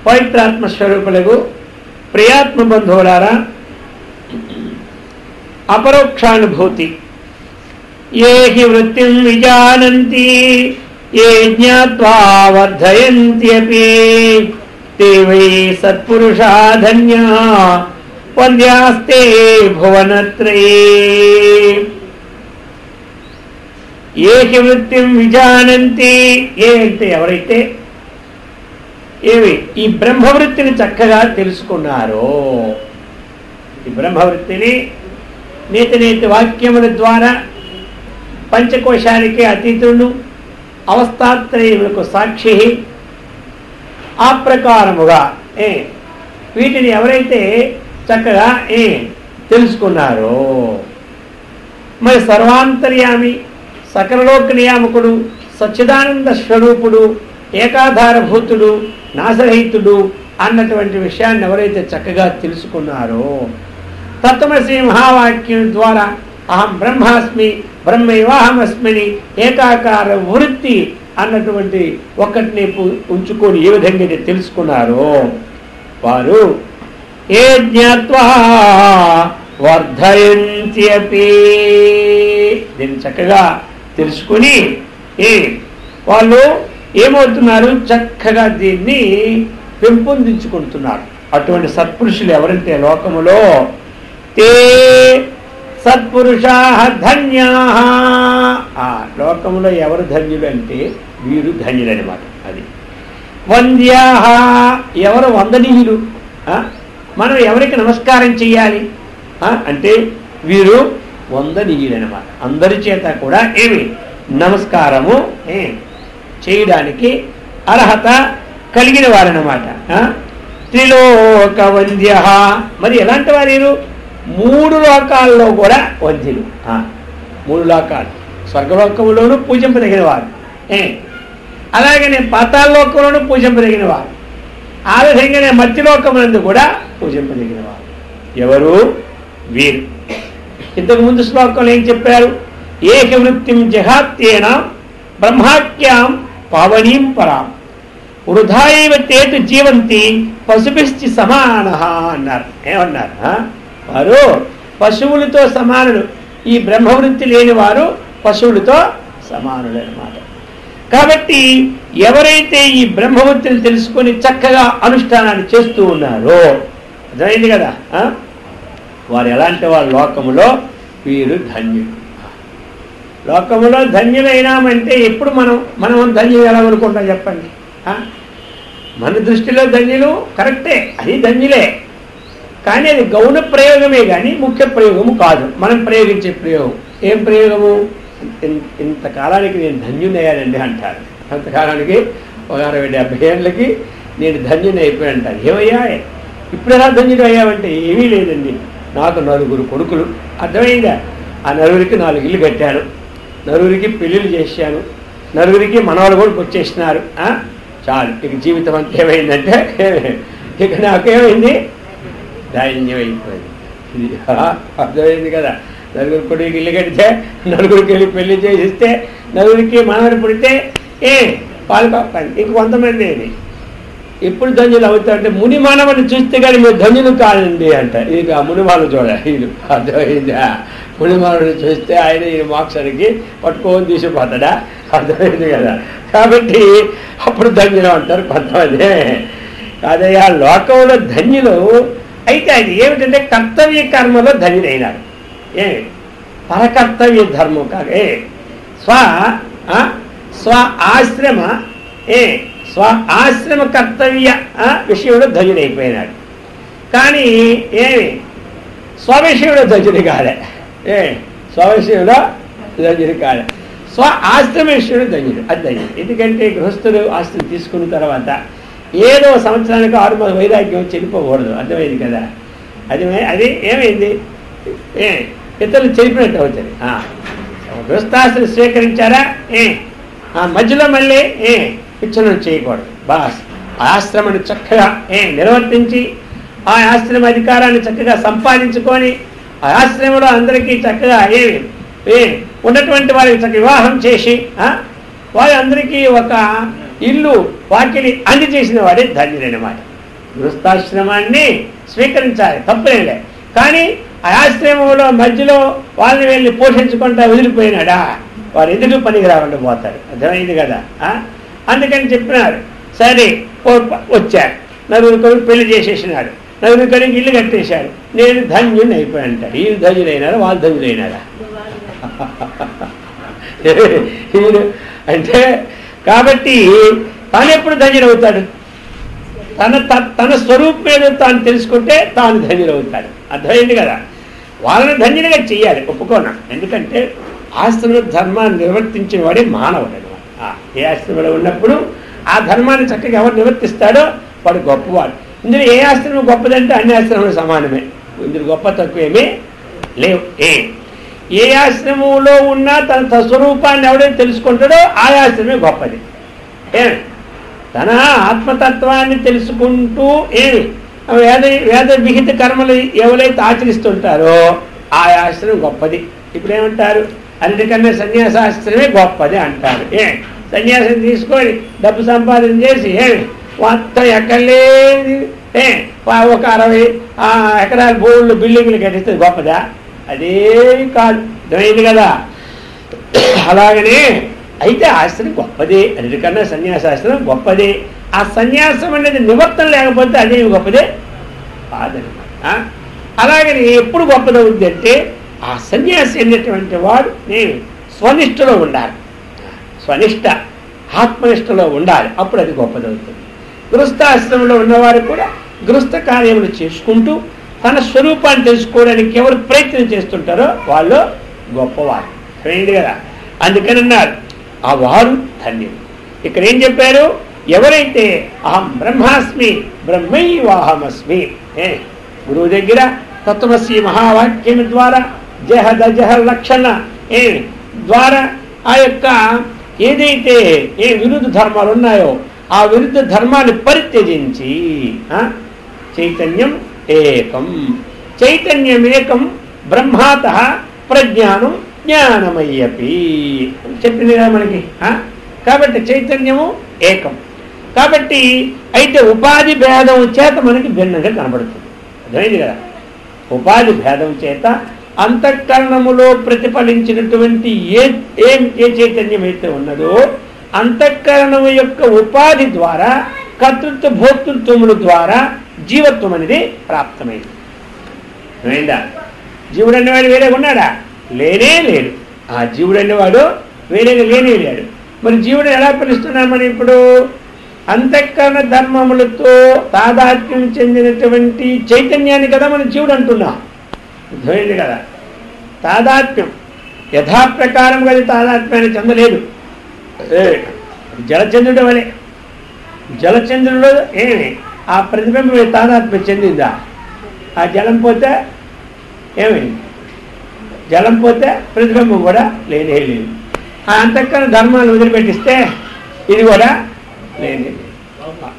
పవిత్రాత్మ స్వరూపులకు ప్రియాత్మ బంధువులారా, అపరోక్షానుభూతి. ఏ హి వృత్తిం విజానంతి ఏ జ్ఞాత్వా వర్ధయంత్యపి తే వై సత్పురుషా ధన్యా వంద్యాస్తే భువనత్రయే. ఏ హి వృత్తిం విజానంతి, ఏ అంటే ఎవరైతే ఈ బ్రహ్మవృత్తిని చక్కగా తెలుసుకున్నారో, ఈ బ్రహ్మవృత్తిని నీతి నీతి వాక్యముల ద్వారా పంచకోశానికి అతీతుడు, అవస్థాత్రయములకు సాక్షి, ఆ ప్రకారముగా వీటిని ఎవరైతే చక్కగా తెలుసుకున్నారో, మరి సర్వాంతర్యామి, సకలలోక నియామకుడు, సచ్చిదానంద స్వరూపుడు, ఏకాధారభూతుడు, నాశరహితుడు అన్నటువంటి విషయాన్ని ఎవరైతే చక్కగా తెలుసుకున్నారో, తత్వమసి మహావాక్యం ద్వారా అహం బ్రహ్మాస్మి బ్రహ్మైవాహమస్మిని ఏకాకార వృత్తి అన్నటువంటి ఒక్కటిని ఉంచుకొని ఏ విధంగా అయితే తెలుసుకున్నారో వారు ఏ జ్ఞాత్వా వర్ధయంత్యపి, దీన్ని చక్కగా తెలుసుకుని వాళ్ళు ఏమవుతున్నారు, చక్కగా దీన్ని పెంపొందించుకుంటున్నారు. అటువంటి సత్పురుషులు ఎవరంటే లోకములో తే సత్పురుషా ధన్యా, ఆ లోకములో ఎవరు ధన్యులు అంటే వీరు ధన్యులు అనమాట. అది వంద్యా, ఎవరు వందనీయులు, మనం ఎవరికి నమస్కారం చెయ్యాలి అంటే వీరు వందనీయులు అనమాట. అందరి చేత కూడా నమస్కారము చేయడానికి అర్హత కలిగిన వారన్నమాట. త్రిలోక వంద్య, మరి ఎలాంటి వారు, 3 లోకాల్లో కూడా వంద్యులు. 3 లోకాలు, స్వర్గలోకములోనూ పూజింపదగిన వారు, అలాగనే పాతాళలోకంలోనూ పూజింపదగిన వారు, ఆ విధంగానే మధ్యలోకమునందు కూడా పూజింపదగిన వారు. ఎవరు వీరు? ఇంతకుముందు శ్లోకంలో ఏం చెప్పారు, ఏకవృత్తిం జహాత్యేన బ్రహ్మాఖ్యాం పావనీం పరాం వృధాయవ తేటు జీవంతి పశుభిశ్చి సమాన అన్నారు. ఏమన్నారు? వారు పశువులతో సమానులు. ఈ బ్రహ్మవృత్తి లేని వారు పశువులతో సమానులు అన్నమాట. కాబట్టి ఎవరైతే ఈ బ్రహ్మవృత్తిని తెలుసుకొని చక్కగా అనుష్ఠానాన్ని చేస్తూ ఉన్నారో, అర్థమైంది కదా, వారు ఎలాంటి వారు లోకములో వీరు ధన్యులు. లోకములో ధన్యులైనామంటే ఎప్పుడు మనం ధన్యులు ఎలా అనుకుంటాం చెప్పండి? మన దృష్టిలో ధన్యులు కరెక్టే, అది ధన్యులే, కానీ అది గౌణ ప్రయోగమే కానీ ముఖ్య ప్రయోగము కాదు. మనం ప్రయోగించే ప్రయోగం ఏం ప్రయోగము? ఇంతకాలానికి నేను ధన్యునయ్యానండి అంటారు. అంతకాలానికి 60-70 ఏళ్ళకి నేను ధన్యుని అయిపోయి అంటారు. ఏమయ్యా ఇప్పుడు ఎలా ధన్యుడు అయ్యావంటే ఏమీ లేదండి, నాకు 4 కొడుకులు, అర్థమైందా? ఆ 4కి 4 ఇల్లు కట్టాను, 4కి పెళ్ళిళ్ళు చేశాను, 4కి మనవాళ్ళు కూడా వచ్చేసినారు. చాలు, ఇక జీవితం అంతా ఏమైందంటే ఇక నాకేమైంది, ధన్యమైపోయింది. అర్థమైంది కదా? 4 కొడుకు ఇల్లు కడితే, 4కి వెళ్ళి పెళ్లి చేసిస్తే, 4కి మనవడు పుడితే పాలు కాపాలి. ఇంక కొంతమంది ఎప్పుడు ధన్యులు అవుతారంటే ముని మానవుని చూస్తే కానీ మీరు ధన్యులు కాదండి అంట. ఇది ఆ మునిమానవు చూడాలి. వీళ్ళు అర్థమైందా? మునిమానవుని చూస్తే ఆయన ఈ మోక్షానికి పట్టుకొని తీసుకుపోతాడా? అర్థమైంది కదా? కాబట్టి అప్పుడు ధన్యులు అంటారు కొంతమంది. కాదయ్యా, లోకంలో ధన్యులు అయితే అది ఏమిటంటే కర్తవ్య కర్మలో ధన్యులైనారు. పరకర్తవ్య ధర్మం కాక స్వ ఆశ్రమ కర్తవ్య విషయంలో ధన్యుడైపోయినాడు. కానీ స్వవిషయంలో ధన్యుడు కాలే. స్వవిషయంలో ధన్యుడు కాలే, స్వ ఆశ్రమ విషయంలో ధన్యుడు. అది ధన్యుడు. ఎందుకంటే గృహస్థులు ఆస్తిని తీసుకున్న తర్వాత ఏదో సంవత్సరానికి 6 మాసాల వైరాగ్యం చెడిపోకూడదు. అర్థమైంది కదా? అది ఏమైంది, ఇతరులు చెడిపినట్టు అవుతుంది. గృహస్థాస్తిని స్వీకరించారా, మధ్యలో మళ్ళీ విచ్ఛిన్నం చేయకూడదు. బాస్ ఆశ్రమాన్ని చక్కగా నిర్వర్తించి ఆ ఆశ్రమ అధికారాన్ని చక్కగా సంపాదించుకొని ఆ ఆశ్రమంలో అందరికీ చక్కగా ఉన్నటువంటి వారికి చక్కగా వివాహం చేసి వారి అందరికీ ఒక ఇల్లు వాకిలి అందజేసిన వాడే ధన్యుడనమాట. గృహస్థాశ్రమాన్ని స్వీకరించాలి, తప్పులేలే. కానీ ఆ ఆశ్రమంలో మధ్యలో వాళ్ళని వెళ్ళి పోషించుకుంటా వదిలిపోయినాడా వారు ఎందుకు పనికి రాకుండా పోతారు. అర్థమైంది కదా. అందుకని చెప్పినారు. సరే వచ్చారు, నలుగురు కొడుకు పెళ్లి చేసేసినాడు, నలుగురు కొడుకు ఇల్లు కట్టేశాడు, నేను ధన్యుని అయిపోయి అంటాడు. వీళ్ళు ధన్యులైనారా వాళ్ళు ధన్యులైనారా? అంటే కాబట్టి తాను ఎప్పుడు ధన్యుడవుతాడు? తన స్వరూపం ఏదో తాను తెలుసుకుంటే తాను ధన్యుడవుతాడు. అర్థమైంది కదా. వాళ్ళని ధన్యునిగా చెయ్యాలి, ఒప్పుకోనా. ఎందుకంటే ఆశ్రమ ధర్మాన్ని నిర్వర్తించిన వాడే మానవుడు అనమాట. ఏ ఆశ్రమంలో ఉన్నప్పుడు ఆ ధర్మాన్ని చక్కగా ఎవరు నిర్వర్తిస్తాడో వాడు గొప్పవాడు. ఇందులో ఏ ఆశ్రమం గొప్పదంటే అన్ని ఆశ్రమాలు సమానమే, ఇందులో గొప్ప తక్కువేమీ లేవు. ఏ ఆశ్రమంలో ఉన్నా తన స్వరూపాన్ని ఎవడైతే తెలుసుకుంటాడో ఆ ఆశ్రమే గొప్పది. తన ఆత్మతత్వాన్ని తెలుసుకుంటూ వేద విహిత కర్మలు ఎవరైతే ఆచరిస్తుంటారో ఆ ఆశ్రమం గొప్పది. ఇప్పుడు ఏమంటారు? అన్నిటికన్నా సన్యాసాశ్రమే గొప్పది అంటారు. సన్యాసం తీసుకొని డబ్బు సంపాదన చేసి మొత్తం ఎక్కర్లేని ఒక 60 ఎకరాల భూములు బిల్డింగ్లు కట్టిస్తే గొప్పదా? అదేమి కాదు. అర్థమైంది కదా. అలాగనే అయితే ఆశ్రమం గొప్పది, అన్నిటికన్నా సన్యాసాశ్రమం గొప్పది. ఆ సన్యాసం అనేది నివర్తన లేకపోతే అదేమి గొప్పదే కాదనమాట. అలాగని ఎప్పుడు గొప్పదవుద్ది అంటే ఆ సన్యాసి అనేటువంటి వాడు నేను స్వనిష్టలో ఉండాలి, స్వనిష్ట ఆత్మనిష్టలో ఉండాలి, అప్పుడు అది గొప్పదవుతుంది. గృహస్థాశ్రమంలో ఉన్నవారు కూడా గృహస్థ కార్యములు చేసుకుంటూ తన స్వరూపాన్ని తెలుసుకోవడానికి ఎవరు ప్రయత్నం చేస్తుంటారో వాళ్ళు గొప్పవారు. అయింది కదా. అందుకని అన్నారు ఆ వారు ధన్యులు. ఇక్కడ ఏం చెప్పారు? ఎవరైతే అహం బ్రహ్మాస్మి బ్రహ్మైవాహమస్మి గురువు దగ్గర తత్వమసి మహావాక్యం ద్వారా జహ లక్షణ ద్వారా ఆ యొక్క ఏదైతే విరుద్ధ ధర్మాలు ఉన్నాయో ఆ విరుద్ధ ధర్మాన్ని పరిత్యజించి చైతన్యం ఏకం, చైతన్యమేకం బ్రహ్మాత ప్రజ్ఞానం జ్ఞానమయ్యపి చెప్పింది కదా మనకి. కాబట్టి చైతన్యము ఏకం. కాబట్టి అయితే ఉపాధి భేదం చేత మనకి భిన్నంగా కనబడుతుంది. అర్థమైంది కదా. ఉపాధి భేదం చేత అంతఃకరణములో ప్రతిఫలించినటువంటి ఏ చైతన్యం అయితే ఉన్నదో అంతఃకరణము యొక్క ఉపాధి ద్వారా కర్తృత్వ భోక్తృత్వముల ద్వారా జీవత్వం అనేది ప్రాప్తమైంది. అర్థమైందా? జీవుడు అనేవాడు వేరే ఉన్నాడా? లేనే లేడు. ఆ జీవుడు అనేవాడు వేరేగా లేనే లేడు. మరి జీవుడు ఎలా పిలుస్తున్నాం మనం ఇప్పుడు? అంతఃకరణ ధర్మములతో తాదాత్మ్యం చెందినటువంటి చైతన్యాన్ని కదా మనం జీవుడు అంటున్నాం. అర్థమైంది కదా. తాదాత్మ్యం యథాప్రకారం కదా తాదాత్మ్యాన్ని చెందలేదు. జలచంద్రుడు వలె జలచంద్రుడు ఏమి ఆ ప్రతిబింబం తాదాత్మ్యం చెందిందా? ఆ జలం పోతే ఏమైంది? జలం పోతే ప్రతిబింబం కూడా లేనే లేదు. ఆ అంతఃకరణ ధర్మాన్ని వదిలిపెట్టిస్తే ఇది కూడా లేనే లేదు.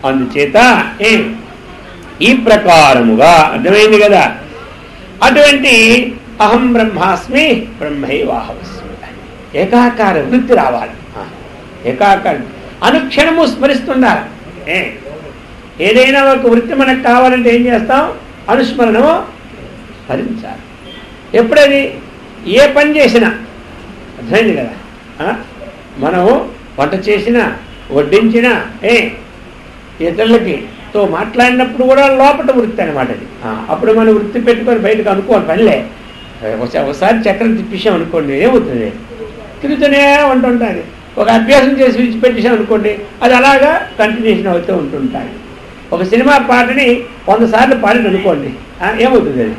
అందుచేత ఈ ప్రకారముగా అర్థమైంది కదా. అటువంటి అహం బ్రహ్మాస్మి బ్రహ్మైవాహమస్మి ఏకాకార వృత్తి రావాలి. ఏకాకారం అనుక్షణము స్మరిస్తున్నారు. ఏదైనా ఒక వృత్తి మనకు కావాలంటే ఏం చేస్తాం? అనుస్మరణము స్మరించాలి. ఎప్పుడది ఏ పని చేసినా అర్థమైంది కదా. మనము వంట చేసినా వడ్డించినా ఇతరులకి తో మాట్లాడినప్పుడు కూడా లోపల వృత్తి అనమాట అది. అప్పుడు మనం వృత్తి పెట్టుకొని బయటకు అనుకోవాలి పనిలే. ఒకసారి చక్రం తిప్పేసాం అనుకోండి ఏమవుతుంది? తిరుగుతూనే ఉంటుంటుంది. ఒక అభ్యాసం చేసి విడిచిపెట్టేసాం అనుకోండి అది అలాగా కంటిన్యూషన్ అవుతూ ఉంటుంటాయి. ఒక సినిమా పాటని 100 సార్లు పాడిన అనుకోండి ఏమవుతుంది? అది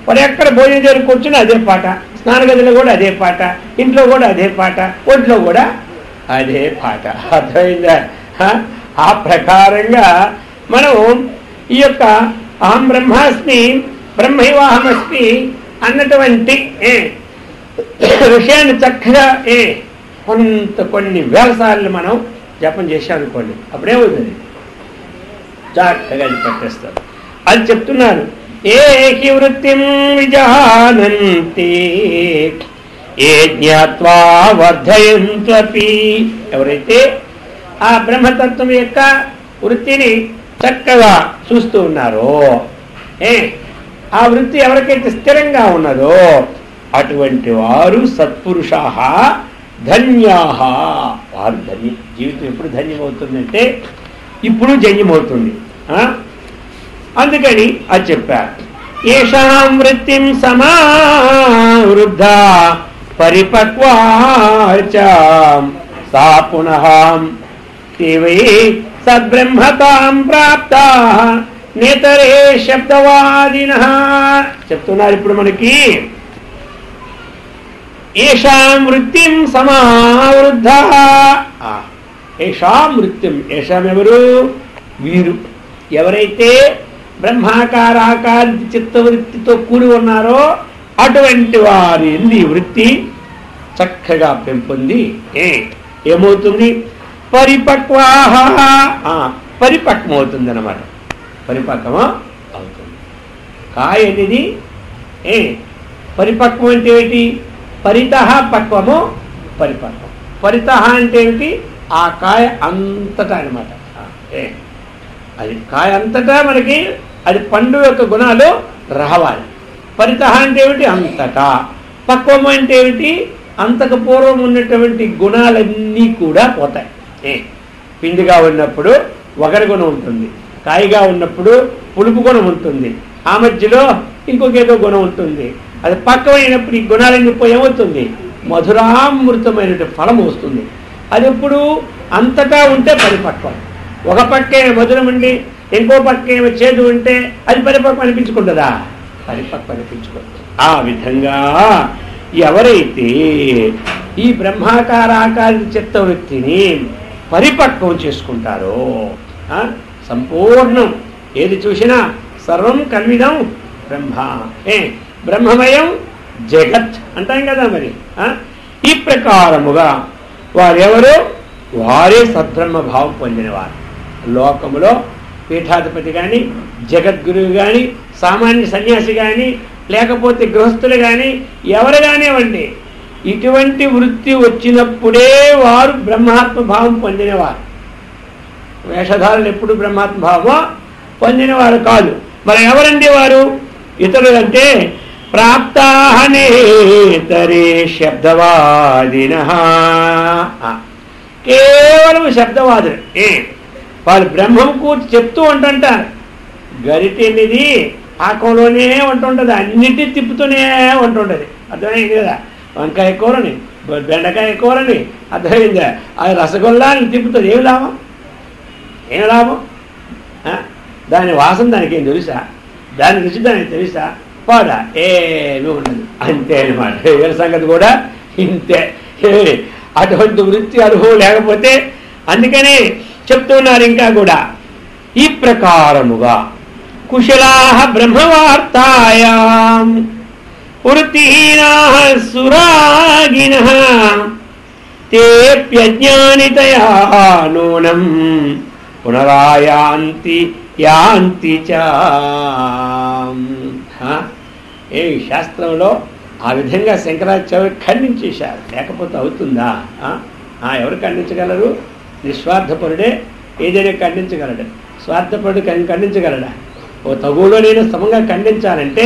మరి ఎక్కడ భోజనం దగ్గర కూర్చుని అదే పాట, స్నానగదిలో కూడా అదే పాట, ఇంట్లో కూడా అదే పాట, ఒంట్లో కూడా అదే పాట. అర్థమైందా? ఆ ప్రకారంగా మనం ఈ యొక్క అహం బ్రహ్మాస్మి బ్రహ్మైవాహమస్మి అన్నటువంటి విషయాన్ని చక్కగా కొన్ని వేల సార్లు మనం జపం చేసాం అనుకోండి అప్పుడేమవుతుంది? చక్కగా అది పట్టేస్తారు. అది చెప్తున్నారు. ఏహి వృత్తిం విజానంతి ఏ జ్ఞాత్వా వర్ధయంత్వపి. ఎవరైతే ఆ బ్రహ్మతత్వం యొక్క వృత్తిని చక్కగా చూస్తూ ఉన్నారో, ఆ వృత్తి ఎవరికైతే స్థిరంగా ఉన్నదో అటువంటి వారు సత్పురుషాః ధన్యాః, వారు ధన్యం. జీవితం ఎప్పుడు ధన్యమవుతుందంటే ఇప్పుడు జన్యమవుతుంది. అందుకని అది చెప్పారు. ఏషాం వృత్తిం సమావృద్ధా పరిపక్వాచ సా పునః తే వై సద్బ్రహ్మతాం ప్రాప్తాః నేతరే శబ్దవాదినః. చెప్తున్నారు ఇప్పుడు మనకి. ఏషాం వృత్తిం సమావృద్ధః, ఏషాం వృత్తిం, ఏషాం ఎవరు? వీరు ఎవరైతే బ్రహ్మాకారాకార చిత్తవృత్తితో కూడి ఉన్నారో అటువంటి వారి వృత్తి చక్కగా పెంపొంది ఏమవుతుంది? పరిపక్వాః, పరిపక్వమవుతుంది అన్నమాట. పరిపక్వం అవుతుంది. కాయ అనేది పరిపక్వం అంటే ఏమిటి? పరితః పక్వము పరిపక్వం. పరితః అంటే ఏమిటి? ఆ కాయ అంతటా అనమాట. అది కాయ అంతటా మనకి అది పండు యొక్క గుణాలు రావాలి. పరితః అంటే ఏమిటి? అంతటా. పక్వము అంటే ఏమిటి? అంతకు పూర్వం ఉన్నటువంటి గుణాలన్నీ కూడా పోతాయి. పిండిగా ఉన్నప్పుడు వగరు గుణం ఉంటుంది, కాయగా ఉన్నప్పుడు పులుపు గుణం ఉంటుంది, ఆ మధ్యలో ఇంకొకేదో గుణం ఉంటుంది. అది పక్వమైనప్పుడు ఈ గుణాలన్నీ పోయి ఏమవుతుంది? మధురామృతమైనటువంటి ఫలం వస్తుంది. అది ఎప్పుడు అంతటా ఉంటే పరిపక్వం. ఒక పక్కే మధురం ఉండి ఇంకో పక్కే చేదు ఉంటే అది పరిపక్వం అనిపించుకుంటుందా? పరిపక్వం అనిపించుకుంటుంది. ఆ విధంగా ఎవరైతే ఈ బ్రహ్మాకారాకార చిత్తవృత్తిని పరిపక్వం చేసుకుంటారో, సంపూర్ణం ఏది చూసినా సర్వం కల్విదం బ్రహ్మ, బ్రహ్మమయం జగత్ అంటాం కదా మరి. ఈ ప్రకారముగా వారెవరు? వారే సద్బ్రహ్మ భావం పొందినవారు. లోకములో పీఠాధిపతి కానీ, జగద్గురువు కానీ, సామాన్య సన్యాసి కానీ, లేకపోతే గృహస్థులు కానీ, ఎవరు కానివ్వండి, ఇటువంటి వృత్తి వచ్చినప్పుడే వారు బ్రహ్మాత్మ భావం పొందినవారు. వేషధారులు ఎప్పుడు బ్రహ్మాత్మ భావమో పొందినవారు కాదు. మరి ఎవరండి వారు? ఇతరులంటే ప్రాప్తాః నేతరే శబ్దవాదినః, కేవలం శబ్దవాదులు. వాళ్ళు బ్రహ్మం కూర్చి చెప్తూ ఉంటుంటారు. గరిటె అనేది ఆకంలోనే ఉంటుంటుంది, అన్నిటి తిప్పుతూనే ఉంటుంటుంది. అర్థమైంది కదా? వంకాయ కూరని, బెండకాయ కూరని, అర్థమైందా? అది రసగుల్లాని తిప్పుతుంది. ఏమి లాభం? ఏం లాభం? దాని వాసన దానికి ఏం తెలుసా? దాని రుచి దానికి తెలుసా? పోదా, ఏమీ ఉండదు. అంతే అనమాట. వీళ్ళ సంగతి కూడా ఇంతే. అటువంటి వృత్తి అనుభవం లేకపోతే, అందుకనే చెప్తున్నారు ఇంకా కూడా ఈ ప్రకారముగా కుశలాః బ్రహ్మవార్తాయాం వృత్తిహీనాః సురాగినః తేప్యజ్ఞానితయా నూనం పునరాయాంతి యాంతి చ. ఏ శాస్త్రంలో ఆ విధంగా శంకరాచార్య ఖండించేశారు. లేకపోతే అవుతుందా? ఎవరు ఖండించగలరు? నిస్వార్థపరుడే ఏదైనా ఖండించగలడు. స్వార్థపరుడు ఖండించగలడా? ఓ తగులో నేను సమంగా ఖండించాలంటే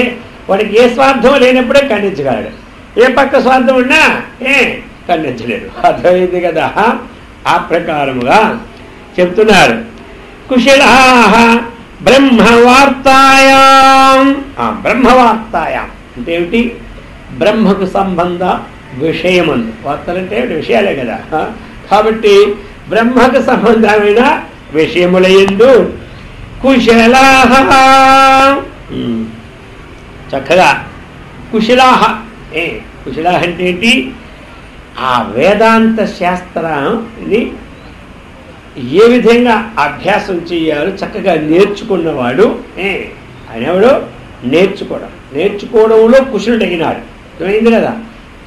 వాడికి ఏ స్వార్థం లేనప్పుడే ఖండించగలడు. ఏ పక్క స్వార్థం ఉన్నా ఖండించలేడు. అర్థమైంది కదా? ఆ ప్రకారముగా చెప్తున్నారు. కుశలాః బ్రహ్మవార్తాయాం. బ్రహ్మవార్తాయాం అంటే ఏమిటి? బ్రహ్మకు సంబంధ విషయమందు. వార్తలంటే విషయాలే కదా. కాబట్టి బ్రహ్మకు సంబంధమైన విషయములయందు కుశలాః, చక్కగా కుశలాః. కుశలాః అంటే ఏంటి? ఆ వేదాంత శాస్త్రాన్ని ఏ విధంగా అభ్యాసం చేయాలో చక్కగా నేర్చుకున్నవాడు అనేవాడు. నేర్చుకోవడంలో కుశలుడైనాడు. అర్థమైంది కదా?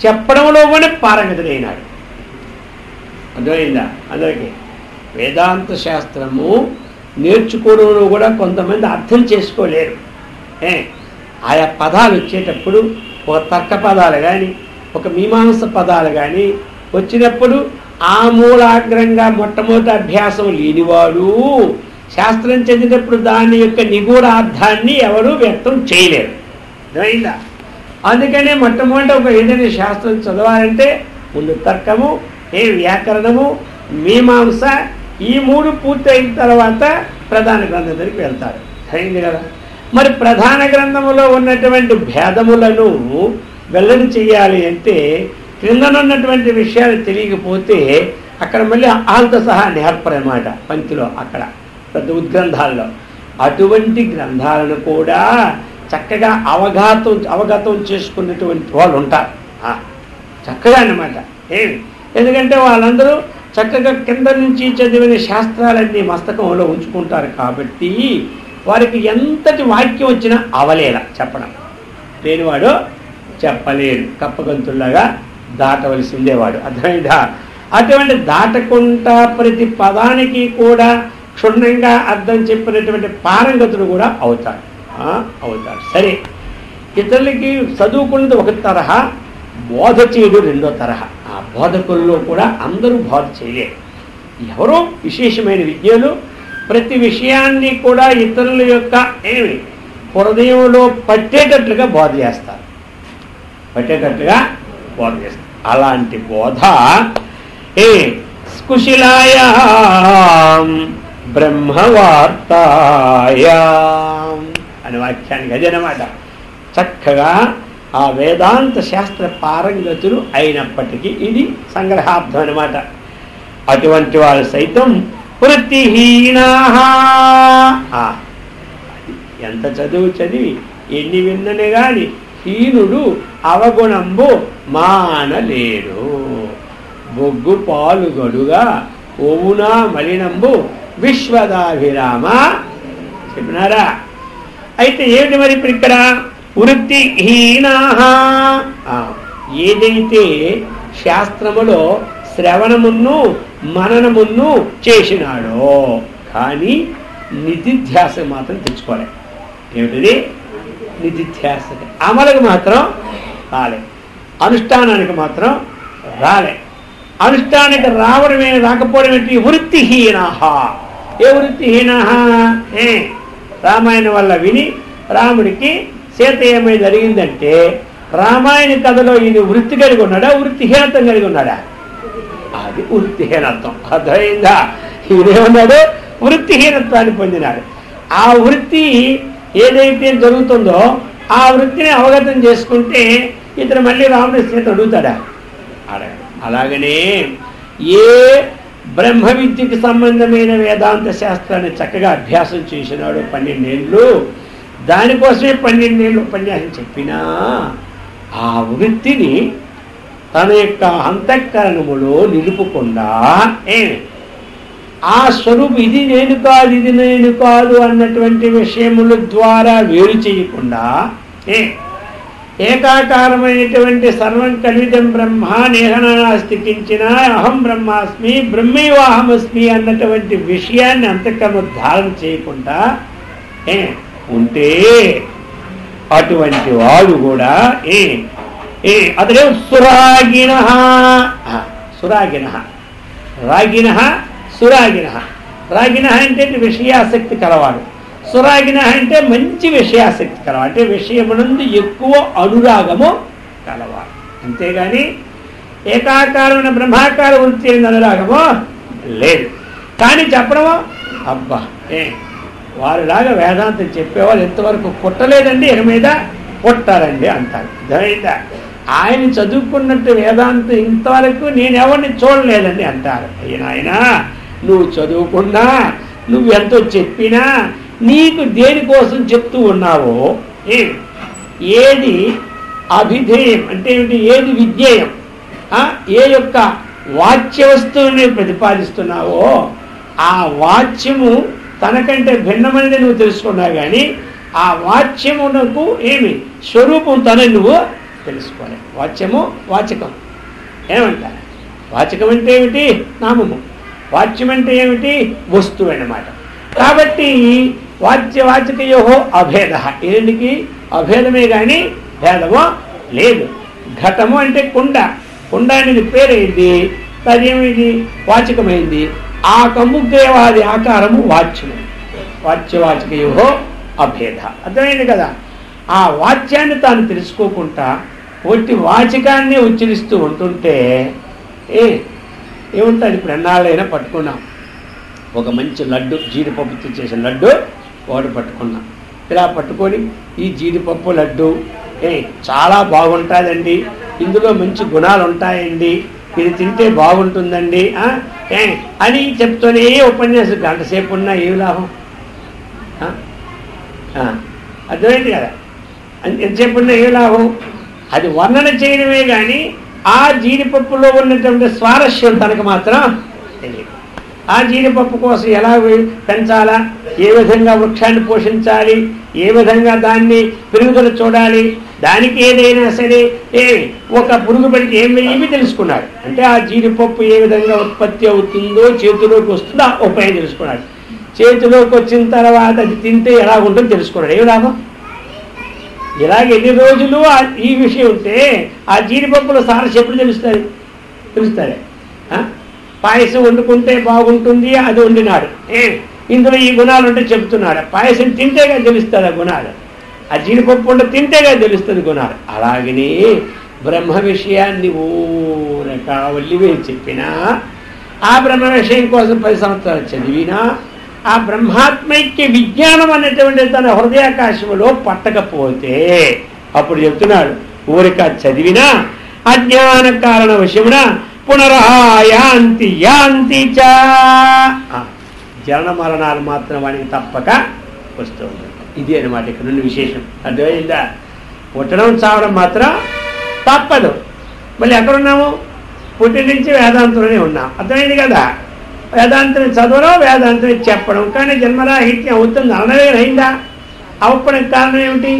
చెప్పడంలో కూడా పారంగతుడైనాడు. అర్థమైందా అందరికీ? వేదాంత శాస్త్రము నేర్చుకోవడంలో కూడా కొంతమంది అర్థం చేసుకోలేరు. ఆయా పదాలు వచ్చేటప్పుడు ఒక తర్క పదాలు కానీ, ఒక మీమాంస పదాలు కానీ వచ్చినప్పుడు ఆ మూలాగ్రంగా మొట్టమొదటి అభ్యాసం లేనివాడు శాస్త్రం చదివేటప్పుడు దాని యొక్క నిగూఢార్థాన్ని ఎవరూ వ్యక్తం చేయలేరు. అర్థమైందా? అందుకనే మొట్టమొదటి ఒక ఏదైనా శాస్త్రం చదవాలంటే ముందు తర్కము, వ్యాకరణము, మీమాంస, ఈ 3 పూర్తయిన తర్వాత ప్రధాన గ్రంథం దగ్గరికి వెళ్తారు. అయింది కదా? మరి ప్రధాన గ్రంథములో ఉన్నటువంటి భేదములను వెల్లడి చేయాలి అంటే క్రిందనున్నటువంటి విషయాలు తెలియకపోతే అక్కడ మళ్ళీ ఆల్తో సహా నేర్పరన్నమాట పంక్తిలో, అక్కడ పెద్ద ఉద్గ్రంథాల్లో. అటువంటి గ్రంథాలను కూడా చక్కగా అవగతం చేసుకున్నటువంటి వాళ్ళు ఉంటారు చక్కగా అన్నమాట. ఎందుకంటే వాళ్ళందరూ చక్కగా కింద నుంచి చదివిన శాస్త్రాలన్నీ మస్తకంలో ఉంచుకుంటారు కాబట్టి వారికి ఎంతటి వాక్యం వచ్చినా అవలేల చెప్పడం, లేనివాడు చెప్పలేడు, కప్పగంతుల్లాగా దాటవలసిందే వాడు. అర్థమైందా? అటువంటి దాటకుండా ప్రతి పదానికి కూడా క్షుణ్ణంగా అర్థం చెప్పినటువంటి పారంగతుడు కూడా అవుతాడు. సరే, ఇతరులకి చదువుకున్నది ఒక తరహా, బోధ చేయడం రెండో తరహా. ఆ బోధకుల్లో కూడా అందరూ బోధ చేయలేరు. ఎవరో విశేషమైన విద్యలు ప్రతి విషయాన్ని కూడా ఇతరుల యొక్క హృదయంలో పట్టేటట్లుగా బోధ చేస్తారు. అలాంటి బోధ కుశిలాయాం బ్రహ్మవార్తాయాం అనే వాక్యానికి అదేనమాట. చక్కగా ఆ వేదాంత శాస్త్ర పారంగతులు అయినప్పటికీ ఇది సంగ్రహార్థం అనమాట. అటువంటి వాళ్ళు సైతం వృత్తిహీనా, ఎంత చదువు చదివి ఎన్ని విన్ననే గాని హీనుడు అవగుణంబు మానలేడు. బొగ్గు పాలు గడుగా ఓవునా మలినంబు విశ్వదాభిరామ చెప్పినారా? అయితే ఏమిటి మరి ఇప్పుడు ఇక్కడ వృత్తిహీనా, ఏదైతే శాస్త్రములో శ్రవణమును మననమును చేసినాడో కానీ నిధిధ్యాస మాత్రం తెచ్చుకోలేదు. ఏమిటిది? నిధిధ్యాస. అమలుకు మాత్రం రాలే, అనుష్ఠానానికి మాత్రం రాలే. అనుష్ఠానికి రాకపోవడం ఏంటి? వృత్తిహీన. ఏ వృత్తిహీన? రామాయణం వల్ల విని రాముడికి సీత ఏమై జరిగిందంటే రామాయణ కథలో ఈయన వృత్తి కలిగి ఉన్నాడా, వృత్తిహీనత్వం కలిగి ఉన్నాడా? అది వృత్తిహీనత్వం. అర్థమైందా? ఈయనేమన్నాడు? వృత్తిహీనత్వాన్ని పొందినాడు. ఆ వృత్తి ఏదైతే జరుగుతుందో ఆ వృత్తిని అవగతం చేసుకుంటే ఇతను మళ్ళీ రాముడి సీత అడుగుతాడా? అడగడు. అలాగనే ఏ బ్రహ్మ విద్యకు సంబంధమైన వేదాంత శాస్త్రాన్ని చక్కగా అభ్యాసం చేసినాడు 12 ఏళ్ళు, దానికోసమే 12 ఏళ్ళు ఉపన్యాసం చెప్పినా ఆ వృత్తిని తన యొక్క అంతఃకరణములో నిలుపుకుండా ఆ స్వరూపం ఇది నేను కాదు, ఇది నేను కాదు అన్నటువంటి విషయముల ద్వారా వేరు చేయకుండా ఏకాకారమైనటువంటి సర్వం కలివిదం బ్రహ్మ నేహనాస్తికించిన అహం బ్రహ్మాస్మి బ్రహ్మైవాహమస్మి అన్నటువంటి విషయాన్ని అంతఃకరణ ధారణ చేయకుండా ఉంటే అటువంటి వాడు కూడా అతడే సురాగిణ. సురాగిణ, రాగిణ, సురాగిణ. రాగిణ అంటే విషయాసక్తి కలవాడు, సురాగిణ అంటే మంచి విషయాసక్తి కలవాడు, అంటే విషయమునందు ఎక్కువ అనురాగము కలవాడు. అంతేగాని ఏకాకారమైన బ్రహ్మాకార వృత్తి అనురాగము లేదు. కానీ చెప్పడమో అబ్బా వారిలాగా వేదాంతం చెప్పేవాళ్ళు ఎంతవరకు పుట్టలేదండి, ఇక మీద పుట్టారండి అంటారు. అర్థమైందా? ఆయన చదువుకున్నట్టు వేదాంతం ఇంతవరకు నేను ఎవరిని చూడలేదండి అంటారు. ఆయన నువ్వు చదువుకున్నా నువ్వెంతో చెప్పినా నీకు దేనికోసం చెప్తూ ఉన్నావో, ఏది అభిధేయం అంటే ఏమిటి, ఏది విజ్ఞేయం, ఏ యొక్క వాచ్య వస్తువుని ప్రతిపాదిస్తున్నావో ఆ వాచ్యము తనకంటే భిన్నమైనది నువ్వు తెలుసుకున్నావు. కానీ ఆ వాచ్యమునకు ఏమి స్వరూపం తనని నువ్వు తెలుసుకోలేవు. వాచ్యము వాచకం ఏమంటారు? వాచకం అంటే ఏమిటి? నామము. వాచ్యం అంటే ఏమిటి? వస్తువు అన్నమాట. కాబట్టి వాచకయోహో అభేద, ఏంటికి అభేదమే కానీ భేదమో లేదు. ఘటము అంటే కుండ, కుండ అనేది పేరైంది, అదేమిది వాచకమైంది. ఆ కమ్ముగ్రేవాది ఆకారము వాచ్యము. వాచ్యవాచకయో అభేద. అర్థమైంది కదా. ఆ వాచ్యాన్ని తాను తెలుసుకోకుండా ఒట్టి వాచకాన్ని ఉచ్చరిస్తూ ఉంటుంటే ఏముంటుంది? ఇప్పుడు ఎన్నాళ్ళైనా పట్టుకున్నాం ఒక మంచి లడ్డు, జీడిపప్పుతో చేసిన లడ్డు ఒకటి పట్టుకున్నాం. ఇలా పట్టుకొని ఈ జీడిపప్పు లడ్డు చాలా బాగుంటుందండి, ఇందులో మంచి గుణాలు ఉంటాయండి, ఇది తింటే బాగుంటుందండి అని చెప్తూనే ఉపన్యాసం గంట సేపు ఉన్నా ఏమి లాభం? అర్థమైంది కదా. ఎంతసేపు ఉన్నా ఏమి లాభం? అది వర్ణన చేయడమే కానీ ఆ జీడిపప్పులో ఉన్నటువంటి స్వారస్యం తనకు మాత్రం తెలియదు. ఆ జీడిపప్పు కోసం ఎలా పెంచాలా, ఏ విధంగా వృక్షాన్ని పోషించాలి, ఏ విధంగా దాన్ని పెరుగుదల చూడాలి, దానికి ఏదైనా సరే ఒక పురుగు పడికి ఏమి తెలుసుకున్నాడు అంటే ఆ జీడిపప్పు ఏ విధంగా ఉత్పత్తి అవుతుందో, చేతిలోకి వస్తుందో ఆ ఉపాయం తెలుసుకున్నాడు. చేతిలోకి వచ్చిన తర్వాత అది తింటే ఎలా ఉంటుందో తెలుసుకున్నాడు. ఏమి లాభం? ఇలాగ ఎన్ని రోజులు ఈ విషయం ఉంటే ఆ జీడిపప్పుల సారస్ ఎప్పుడు తెలుస్తుంది? పాయసం వండుకుంటే బాగుంటుంది, అది వండినాడు, ఇందులో ఈ గుణాలు ఉంటే చెప్తున్నాడు. పాయసం తింటేగా తెలుస్తుంది ఆ గుణాలు, ఆ జీడిపప్పు ఉంటే తింటేగా తెలుస్తుంది గుణాలు. అలాగనే బ్రహ్మ విషయాన్ని ఊరక వల్లివే చెప్పినా, ఆ బ్రహ్మ విషయం కోసం 10 సంవత్సరాలు చదివినా, ఆ బ్రహ్మాత్మైక్య విజ్ఞానం అనేటువంటి తన హృదయాకాశంలో పట్టకపోతే అప్పుడు చెప్తున్నాడు, ఊరిక చదివినా అజ్ఞాన కారణ విషయమున పునరయాంతి యాంతి చ, జనన మరణాలు మాత్రం వాడికి తప్పక వస్తూ ఉంటుంది. ఇది అనమాట ఇక్కడ నుండి విశేషం. అర్థమైందా? పుట్టడం చావడం మాత్రం తప్పదు. మళ్ళీ ఎక్కడున్నాము? పుట్టిన నుంచి వేదాంతంలోనే ఉన్నాం. అర్థమైంది కదా. వేదాంతం చదవడం, వేదాంతం చెప్పడం, కానీ జన్మరాహిత్యం అవుతుంది అనవే అయిందా? అవ్వడానికి కారణం ఏమిటి?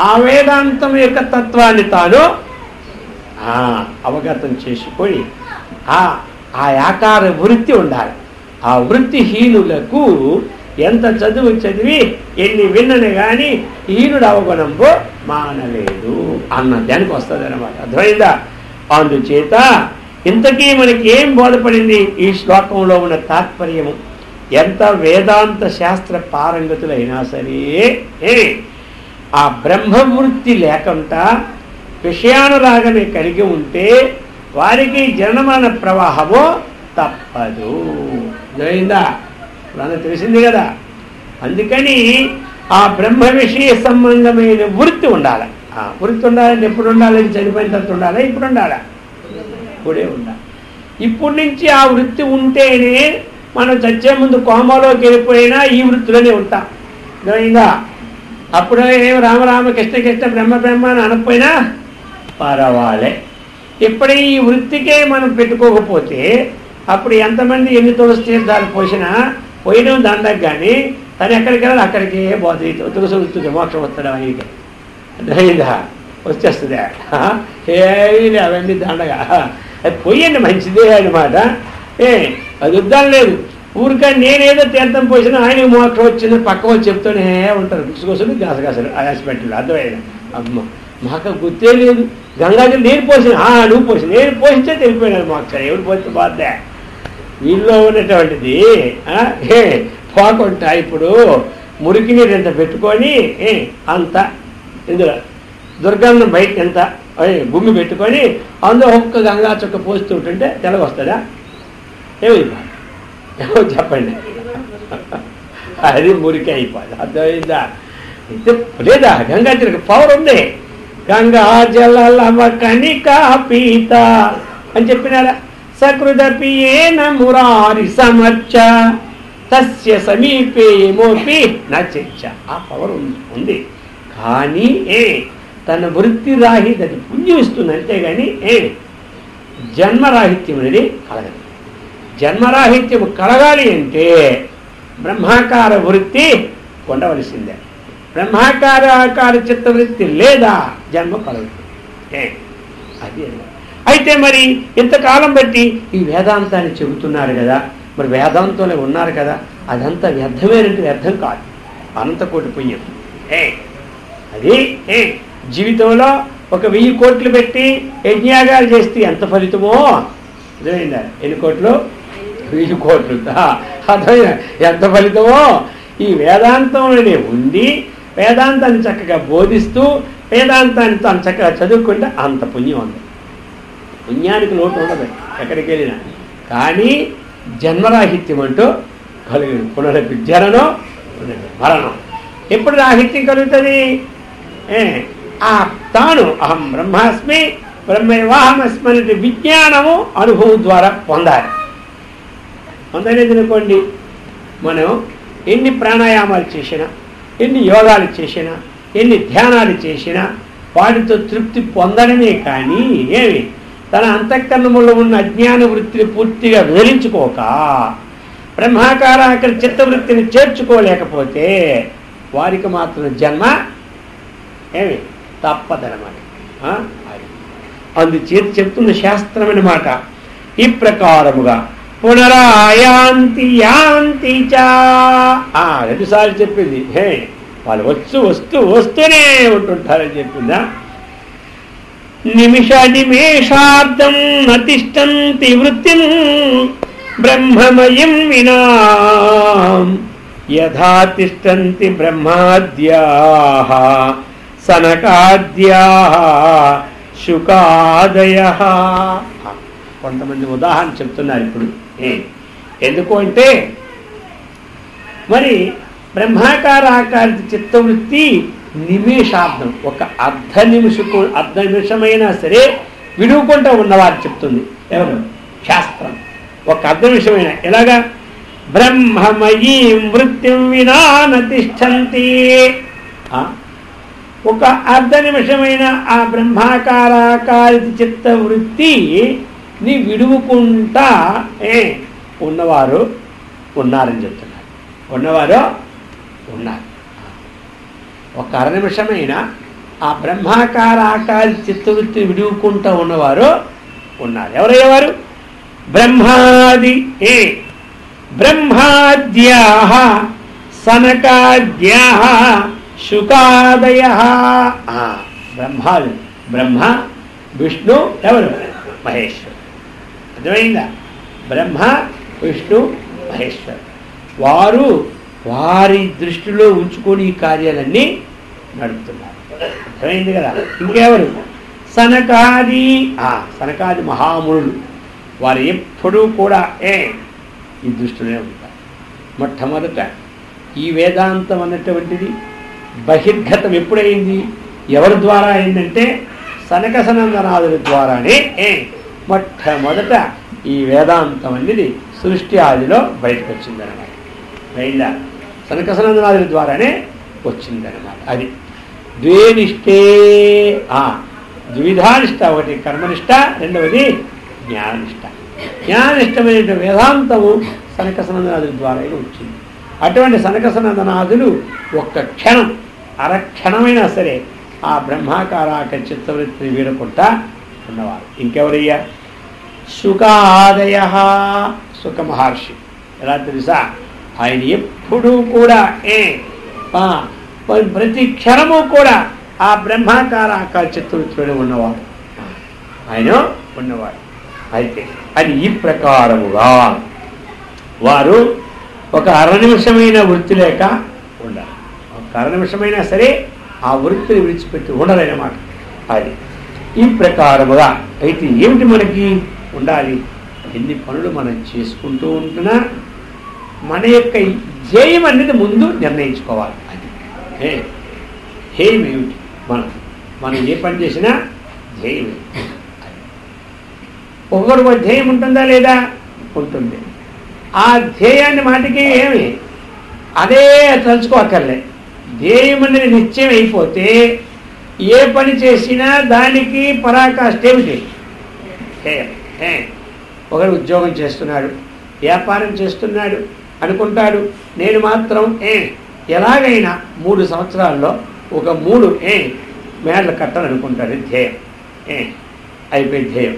ఆ వేదాంతం యొక్క తత్వాన్ని తాను అవగతం చేసుకొని ఆ ఆకార వృత్తి ఉండాలి. ఆ వృత్తిహీనులకు ఎంత చదువు చదివి ఎన్ని విన్నని కానీ హీనుడు అవగుణంబో మానలేదు అన్న దానికి వస్తుంది అన్నమాట. అర్థమైందా? అందుచేత ఇంతకీ మనకి ఏం బోధపడింది ఈ శ్లోకంలో ఉన్న తాత్పర్యము? ఎంత వేదాంత శాస్త్ర పారంగతులైనా సరే ఆ బ్రహ్మవృత్తి లేకుండా విషయానురాగమే కలిగి ఉంటే వారికి జన్మన ప్రవాహము తప్పదు. అర్థమైందా? ఇప్పుడు తెలిసింది కదా. అందుకని ఆ బ్రహ్మ విషయ సంబంధమైన వృత్తి ఉండాలి. ఆ వృత్తి ఉండాలని ఎప్పుడు ఉండాలని? చనిపోయిన తర్వాత ఉండాలా? ఇప్పుడు ఉండాలా? ఇప్పుడే ఉండాలి. ఇప్పటి నుంచి ఆ వృత్తి ఉంటేనే మనం చచ్చే ముందు కోమలోకి వెళ్ళిపోయినా ఈ వృత్తిలోనే ఉంటాం. అర్థమైందా? అప్పుడు ఏం రామరామ కృష్ణ కృష్ణ బ్రహ్మ బ్రహ్మ అని అనకపోయినా పర్వాలే. ఇప్పుడు ఈ వృత్తికే మనం పెట్టుకోకపోతే అప్పుడు ఎంతమంది ఎన్ని తులసి తీర్థాలు పోయిన దండకు కానీ తను ఎక్కడికి వెళ్ళాలి అక్కడికి పోతుంది. తులసి వృత్తి మోక్షం వస్తాడు ఆయనకి. అర్థమైందా? వచ్చేస్తుందా? ఏమి అవన్నీ దండగా అది పోయండి, మంచిదే అనమాట. అది వద్దాం లేదు. ఊరికా నేనేదో తీర్థం పోసినా ఆయన మోక్షం వచ్చింది పక్క వచ్చి చెప్తూనే ఉంటారు. గుసుకొస్తుంది గసగసలు ఆయాసపెట్టాలి. అర్థమైందా? అమ్మ మాకు గుర్తే లేదు. గంగాజలి నేను పోసిన, నువ్వు పోసి, నేను పోసించే తెలిపోయినాను మోక్షం. ఎవరు పోతే బాధే? వీళ్ళలో ఉన్నటువంటిది పోకుండా ఇప్పుడు మురికి నీరు ఎంత పెట్టుకొని అంత ఇందులో దుర్గంధం బయట ఎంత గుమ్మి పెట్టుకొని అందులో ఒక్క గంగా చుక్క పోస్తూ ఉంటుంటే తెలగొస్తుందా? ఏమో చెప్పండి. అది మురికి అయిపోదు. అర్థమైందా? లేదా గంగా జల పవర్ ఉంది. గంగా జలమ కనికా పీత అని చెప్పినారా? సకృదపి ఏన మురారి సమర్చ తస్య సమీపే ఏమోపి నచ్చ. ఆ పవర్ ఉంది. కానీ తన వృత్తి రాహిత్యం అది పుణ్యం ఇస్తుంది అంతేగాని జన్మరాహిత్యం అనేది కలగదు. జన్మరాహిత్యం కలగాలి అంటే బ్రహ్మాకార వృత్తి ఉండవలసిందే. బ్రహ్మాకార చిత్తవృత్తి లేదా జన్మ కలగదు. అది అయితే మరి ఇంతకాలం బట్టి ఈ వేదాంతాన్ని చెబుతున్నారు కదా, మరి వేదాంతంలో ఉన్నారు కదా, అదంతా వ్యర్థమేనంటే వ్యర్థం కాదు, అనంతకోటి పుణ్యం. అది జీవితంలో 1000 కోట్లు పెట్టి యజ్ఞయాగాలు చేస్తే ఎంత ఫలితమో అర్థమైందా? ఎన్ని కోట్లు? 1000 కోట్లు. అర్థమైందా ఎంత ఫలితమో? ఈ వేదాంతంలోనే ఉండి వేదాంతాన్ని చక్కగా బోధిస్తూ వేదాంతాన్ని తాను చక్కగా చదువుకుంటే అంత పుణ్యం ఉంది. పుణ్యానికి లోటు ఉండదు ఎక్కడికి వెళ్ళినా. కానీ జన్మరాహిత్యం అంటూ కలిగింది. పునరపి జననం మరణం. ఎప్పుడు రాహిత్యం కలుగుతుంది? ఆ తాను అహం బ్రహ్మాస్మి బ్రహ్మైవాహమస్మి అనే విజ్ఞానము అనుభవం ద్వారా పొందాలి. పొందలేదు అనుకోండి, మనం ఎన్ని ప్రాణాయామాలు చేసినా, ఎన్ని యోగాలు చేసినా, ఎన్ని ధ్యానాలు చేసినా వాటితో తృప్తి పొందడమే కానీ ఏమి తన అంతఃకరణములో ఉన్న అజ్ఞాన వృత్తిని పూర్తిగా వివరించుకోక బ్రహ్మాకారాకర చిత్తవృత్తిని చేర్చుకోలేకపోతే వారికి మాత్రం జన్మ ఏమి తప్పదనమాట. అందుచేత చెప్తున్న శాస్త్రం అన్నమాట. ఈ ప్రకారముగా పునరాయాంతి యాంతి చ 2 సార్లు చెప్పింది. వాళ్ళు వస్తూనే ఉంటుంటారని చెప్పిందా. నిమిషార్థం నతిష్టంతి వృత్తిం బ్రహ్మమయం వినా యథా తిష్టంతి బ్రహ్మాద్యాః సనకాద్యాః శుకాదయః. కొంతమంది ఉదాహరణ చెప్తున్నారు ఇప్పుడు. ఎందుకు అంటే మరి బ్రహ్మాకారాకారిత చిత్తవృత్తి నిమిషార్థం, ఒక అర్ధ నిమిషమైనా సరే విడుకుంటూ ఉన్నవారు చెప్తుంది. ఎవరు? శాస్త్రం. ఒక అర్ధ నిమిషమైనా ఎలాగా? బ్రహ్మమయీం వృత్తిం వినా నతిష్టంతి. ఒక అర్ధ నిమిషమైన ఆ బ్రహ్మాకారాకారిత చిత్తవృత్తి ని విడువుకుంటా ఉన్నవారు ఉన్నారని చెప్తున్నారు. ఉన్నవారు ఉన్నారు. ఒక అర నిమిషమైన ఆ బ్రహ్మాకారాకారి చిత్తవృత్తిని విడువుకుంటూ ఉన్నవారు ఉన్నారు. ఎవరయ్యేవారు? బ్రహ్మాది బ్రహ్మాద్యాః సనకాద్యాః శుకాదయః. బ్రహ్మాది, బ్రహ్మ విష్ణు, ఎవరు? మహేశ్వరు. అర్థమైందా? బ్రహ్మ విష్ణు మహేశ్వరు వారు వారి దృష్టిలో ఉంచుకొని ఈ కార్యాలన్నీ నడుపుతున్నారు. అర్థమైంది కదా. ఇంకెవరు? సనకాది సనకాది మహామునులు. వారు ఎప్పుడూ కూడా ఈ దృష్టిలోనే ఉంటారు. మొట్టమొదట ఈ వేదాంతం అన్నటువంటిది బహిర్గతం ఎప్పుడైంది? ఎవరి ద్వారా అయిందంటే సనక సనందనాథుల ద్వారానే మొట్టమొదట ఈ వేదాంతం అనేది సృష్టి ఆదిలో బయటకు వచ్చిందనమాట. అయిందా? సనక సనందనాథుల ద్వారానే వచ్చిందనమాట. అది ద్వేనిష్టే ద్విధానిష్ట. ఒకటి కర్మనిష్ట, రెండవది జ్ఞాననిష్ట. జ్ఞాననిష్టమైన వేదాంతము సనక సనందనాథుల ద్వారా వచ్చింది. అటువంటి సనక సనందనాథులు ఒక్క క్షణం అరక్షణమైనా సరే ఆ బ్రహ్మాకారాక చిత్తవృత్తిని వీడకుండా ఉన్నవారు. ఇంకెవరయ్యా? శుకాదయ. సుఖ మహర్షి. ఎలా తెలుసా? ఆయన ఎప్పుడూ కూడా ప్రతి క్షణము కూడా ఆ బ్రహ్మాకారాక చిత్తవృత్తిలో ఉన్నవాడు. ఆయన ఉన్నవాడు. అయితే అది ఈ ప్రకారముగా వారు ఒక అర నిమిషమైన వృత్తి లేక ఉండాలి. ఒక అర నిమిషమైనా సరే ఆ వృత్తిని విడిచిపెట్టి ఉండలేనమాట. అది ఈ ప్రకారముగా. అయితే ఏమిటి మనకి ఉండాలి? ఎన్ని పనులు మనం చేసుకుంటూ ఉంటున్నా మన యొక్క ధ్యేయం అనేది ముందు నిర్ణయించుకోవాలి. అది ధ్యేయం ఏమిటి? మనం ఏ పని చేసినా ధ్యేయం ఏమిటి? ఒక్కొక్కరికి ధ్యేయం ఉంటుందా లేదా? ఉంటుంది. ఆ ధ్యేయాన్ని మాటికి ఏమి అదే తలుచుకోకర్లే. ధ్యేయం అనేది నిశ్చయం అయిపోతే ఏ పని చేసినా దానికి పరాకాష్ఠ ఏమిటి? ఒకరు ఉద్యోగం చేస్తున్నాడు, వ్యాపారం చేస్తున్నాడు అనుకుంటాడు, నేను మాత్రం ఎలాగైనా 3 సంవత్సరాల్లో ఒక 3 మేడలు కట్టాలనుకుంటాడు. ధ్యేయం అయిపోయి ధ్యేయం.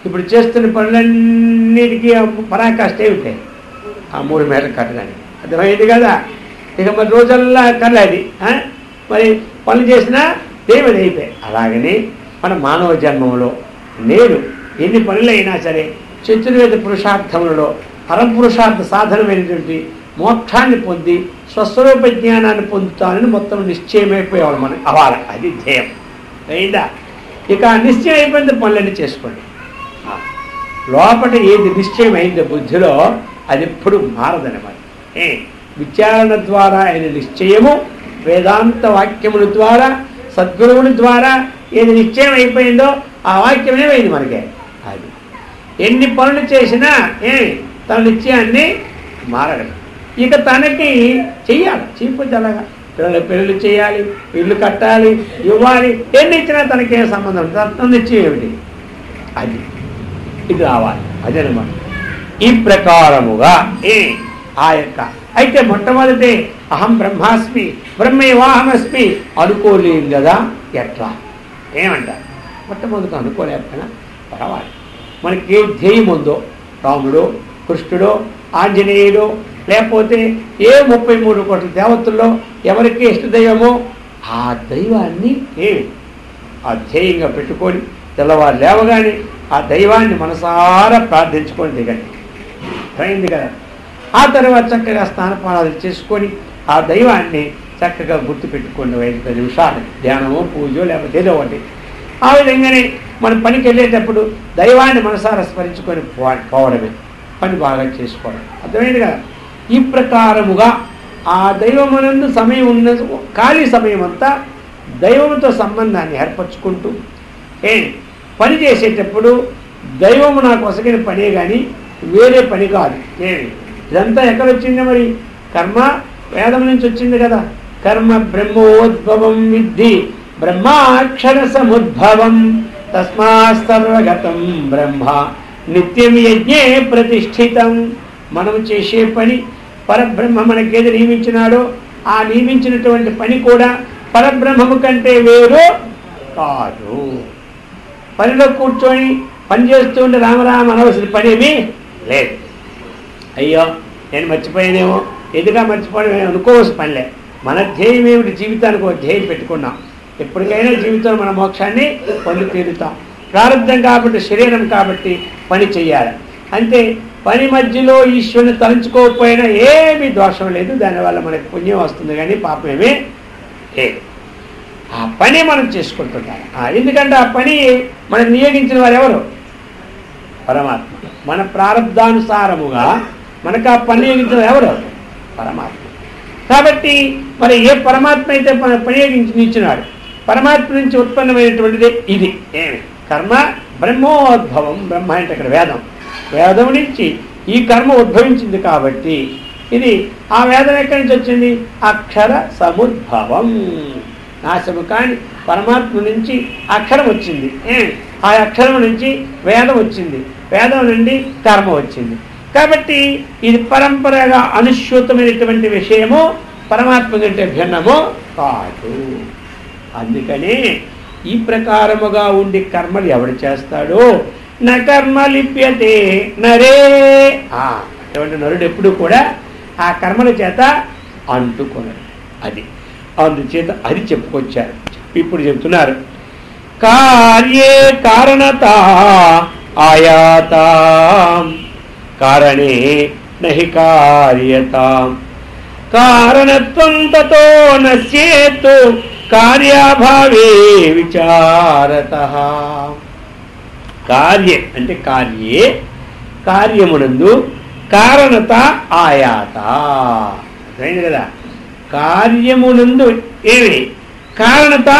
ఇప్పుడు చేస్తున్న పనులన్నిటికీ పరాకాష్ఠ ఏమిటి? ఆ 3 మేడలు కట్టడానికి. అర్థమైంది కదా. ఇక మరి రోజల్లా కర్లేదు. మరి పనులు చేసినా దేవుడు అయిపోయాయి. అలాగనే మన మానవ జన్మంలో నేను ఎన్ని పనులైనా సరే చతుర్వేద పురుషార్థములలో పరపురుషార్థ సాధనమైనటువంటి మోక్షాన్ని పొంది స్వస్వరూప జ్ఞానాన్ని పొందుతానని మొత్తం నిశ్చయమైపోయేవాడు మనం అవ్వాలి. అది ధ్యేయం అయిందా. ఇక నిశ్చయం అయిపోయింది, పనులన్నీ చేసుకోండి. లోపల ఏది నిశ్చయం అయిందో బుద్ధిలో అది ఎప్పుడు మారదనమాట. విచారణ ద్వారా అయిన నిశ్చయము, వేదాంత వాక్యముల ద్వారా, సద్గురువుల ద్వారా ఏది నిశ్చయం అయిపోయిందో ఆ వాక్యమే అయింది మనకే. అది ఎన్ని పనులు చేసినా తన నిశ్చయాన్ని మారడం. ఇక తనకి చెయ్యాలి, చేయకపోతే అలాగా పెళ్ళిళ్ళు చేయాలి, ఇల్లు కట్టాలి, ఇవ్వాలి, ఎన్ని ఇచ్చినా తనకేం సంబంధం, తన నిశ్చయం ఏమిటి అది, ఇది రావాలి. అదేనమాట. ఈ ప్రకారముగా ఆ యొక్క అయితే మొట్టమొదటి అహం బ్రహ్మాస్మి బ్రహ్మైవాహమస్మి అనుకోలేం కదా, ఎట్లా ఏమంటారు? మొట్టమొదటి అనుకోలేకపోయినా పర్వాలేదు. మనకి ఏ ధ్యేయం ఉందో, రాముడో కృష్ణుడో ఆంజనేయుడో లేకపోతే ఏ 33 కోట్ల దేవతల్లో ఎవరికి ఇష్టదైవమో ఆ దైవాన్ని ఆ ధ్యేయంగా పెట్టుకొని తెల్లవారు లేవగానే ఆ దైవాన్ని మనసారా ప్రార్థించుకొని దిగండి. అయింది కదా. ఆ తర్వాత చక్కగా స్నానపానాలు చేసుకొని ఆ దైవాన్ని చక్కగా గుర్తుపెట్టుకోండి. 5-10 నిమిషాలు ధ్యానమో పూజో లేకపోతే ఏదో ఒకటి. ఆ విధంగానే మనం పనికి వెళ్ళేటప్పుడు దైవాన్ని మనసారా స్మరించుకొని పోవడమే, పని బాగా చేసుకోవడం. అర్థమైంది కదా. ఈ ప్రకారముగా ఆ దైవమునందు సమయం ఉన్న ఖాళీ సమయం అంతా దైవముతో సంబంధాన్ని ఏర్పరచుకుంటూ పని చేసేటప్పుడు దైవము నాకు ఒసగిన పనే కానీ వేరే పని కాదు. ఇదంతా ఎక్కడొచ్చింది మరి? కర్మ వేదం నుంచి వచ్చింది కదా. కర్మ బ్రహ్మోద్భవం విద్ధి బ్రహ్మాక్షర సముద్భవం తస్మాత్ సర్వగతం బ్రహ్మ నిత్యం యజ్ఞే ప్రతిష్ఠితం. మనం చేసే పని పరబ్రహ్మ మనకేది నియమించినాడో ఆ నియమించినటువంటి పని కూడా పరబ్రహ్మము కంటే వేరు కాదు. పనిలో కూర్చొని పనిచేస్తూ ఉంటే రామరామ అనవలసిన పనేమీ లేదు. అయ్యో నేను మర్చిపోయానేమో, ఎదుగా మర్చిపోవడం అనుకోవలసిన పనిలే. మన ధ్యేయం ఏమిటి? జీవితానికి ఒక ధ్యేయం పెట్టుకున్నాం. ఎప్పటికైనా జీవితంలో మన మోక్షాన్ని పొంది తీరుతాం. ప్రారంభం కాబట్టి, శరీరం కాబట్టి పని చెయ్యాలి అంతే. పని మధ్యలో ఈశ్వరుని తలంచుకోకపోయినా ఏమీ దోషం లేదు. దానివల్ల మనకి పుణ్యం వస్తుంది కానీ పాపం ఏమీ లేదు. ఆ పని మనం చేసుకుంటున్నాం. ఎందుకంటే ఆ పని మనకు నియోగించిన వారు ఎవరు? పరమాత్మ. మన ప్రారంధానుసారముగా మనకు ఆ పని నియోగించిన ఎవరు? పరమాత్మ. కాబట్టి మరి ఏ పరమాత్మ అయితే పని ఇచ్చినాడు, పరమాత్మ నుంచి ఉత్పన్నమైనటువంటిది ఇది. ఏమి? కర్మ బ్రహ్మోద్భవం. బ్రహ్మ అంటే ఇక్కడ వేదం. వేదం నుంచి ఈ కర్మ ఉద్భవించింది కాబట్టి ఇది ఆ వేదం ఎక్కడి నుంచి వచ్చింది? అక్షర సముద్భవం. నాశము కాని పరమాత్మ నుంచి అక్షరం వచ్చింది. ఆ అక్షరం నుంచి వేదం వచ్చింది, వేదం నుండి కర్మ వచ్చింది. కాబట్టి ఇది పరంపరగా అనుశ్యూతమైనటువంటి విషయము, పరమాత్మ కంటే భిన్నము కాదు. అందుకనే ఈ ప్రకారముగా ఉండి కర్మలు ఎవడు చేస్తాడో న కర్మ లిప్యతే నరే. అటువంటి నరుడు ఎప్పుడు కూడా ఆ కర్మల చేత అంటుకొనడు. అది అందుచేత అది చెప్పుకొచ్చారు. ఇప్పుడు చెప్తున్నారు కార్యే కారణత ఆయాత కారణే నహి కార్యత కారణత్వం తతో నశ్యేత్ కార్యాభావే విచారతః. కార్య అంటే కార్యే కార్యమునందు కారణత ఆయాత. అర్థమైంది కదా. కార్యమునందు ఏమి కారణత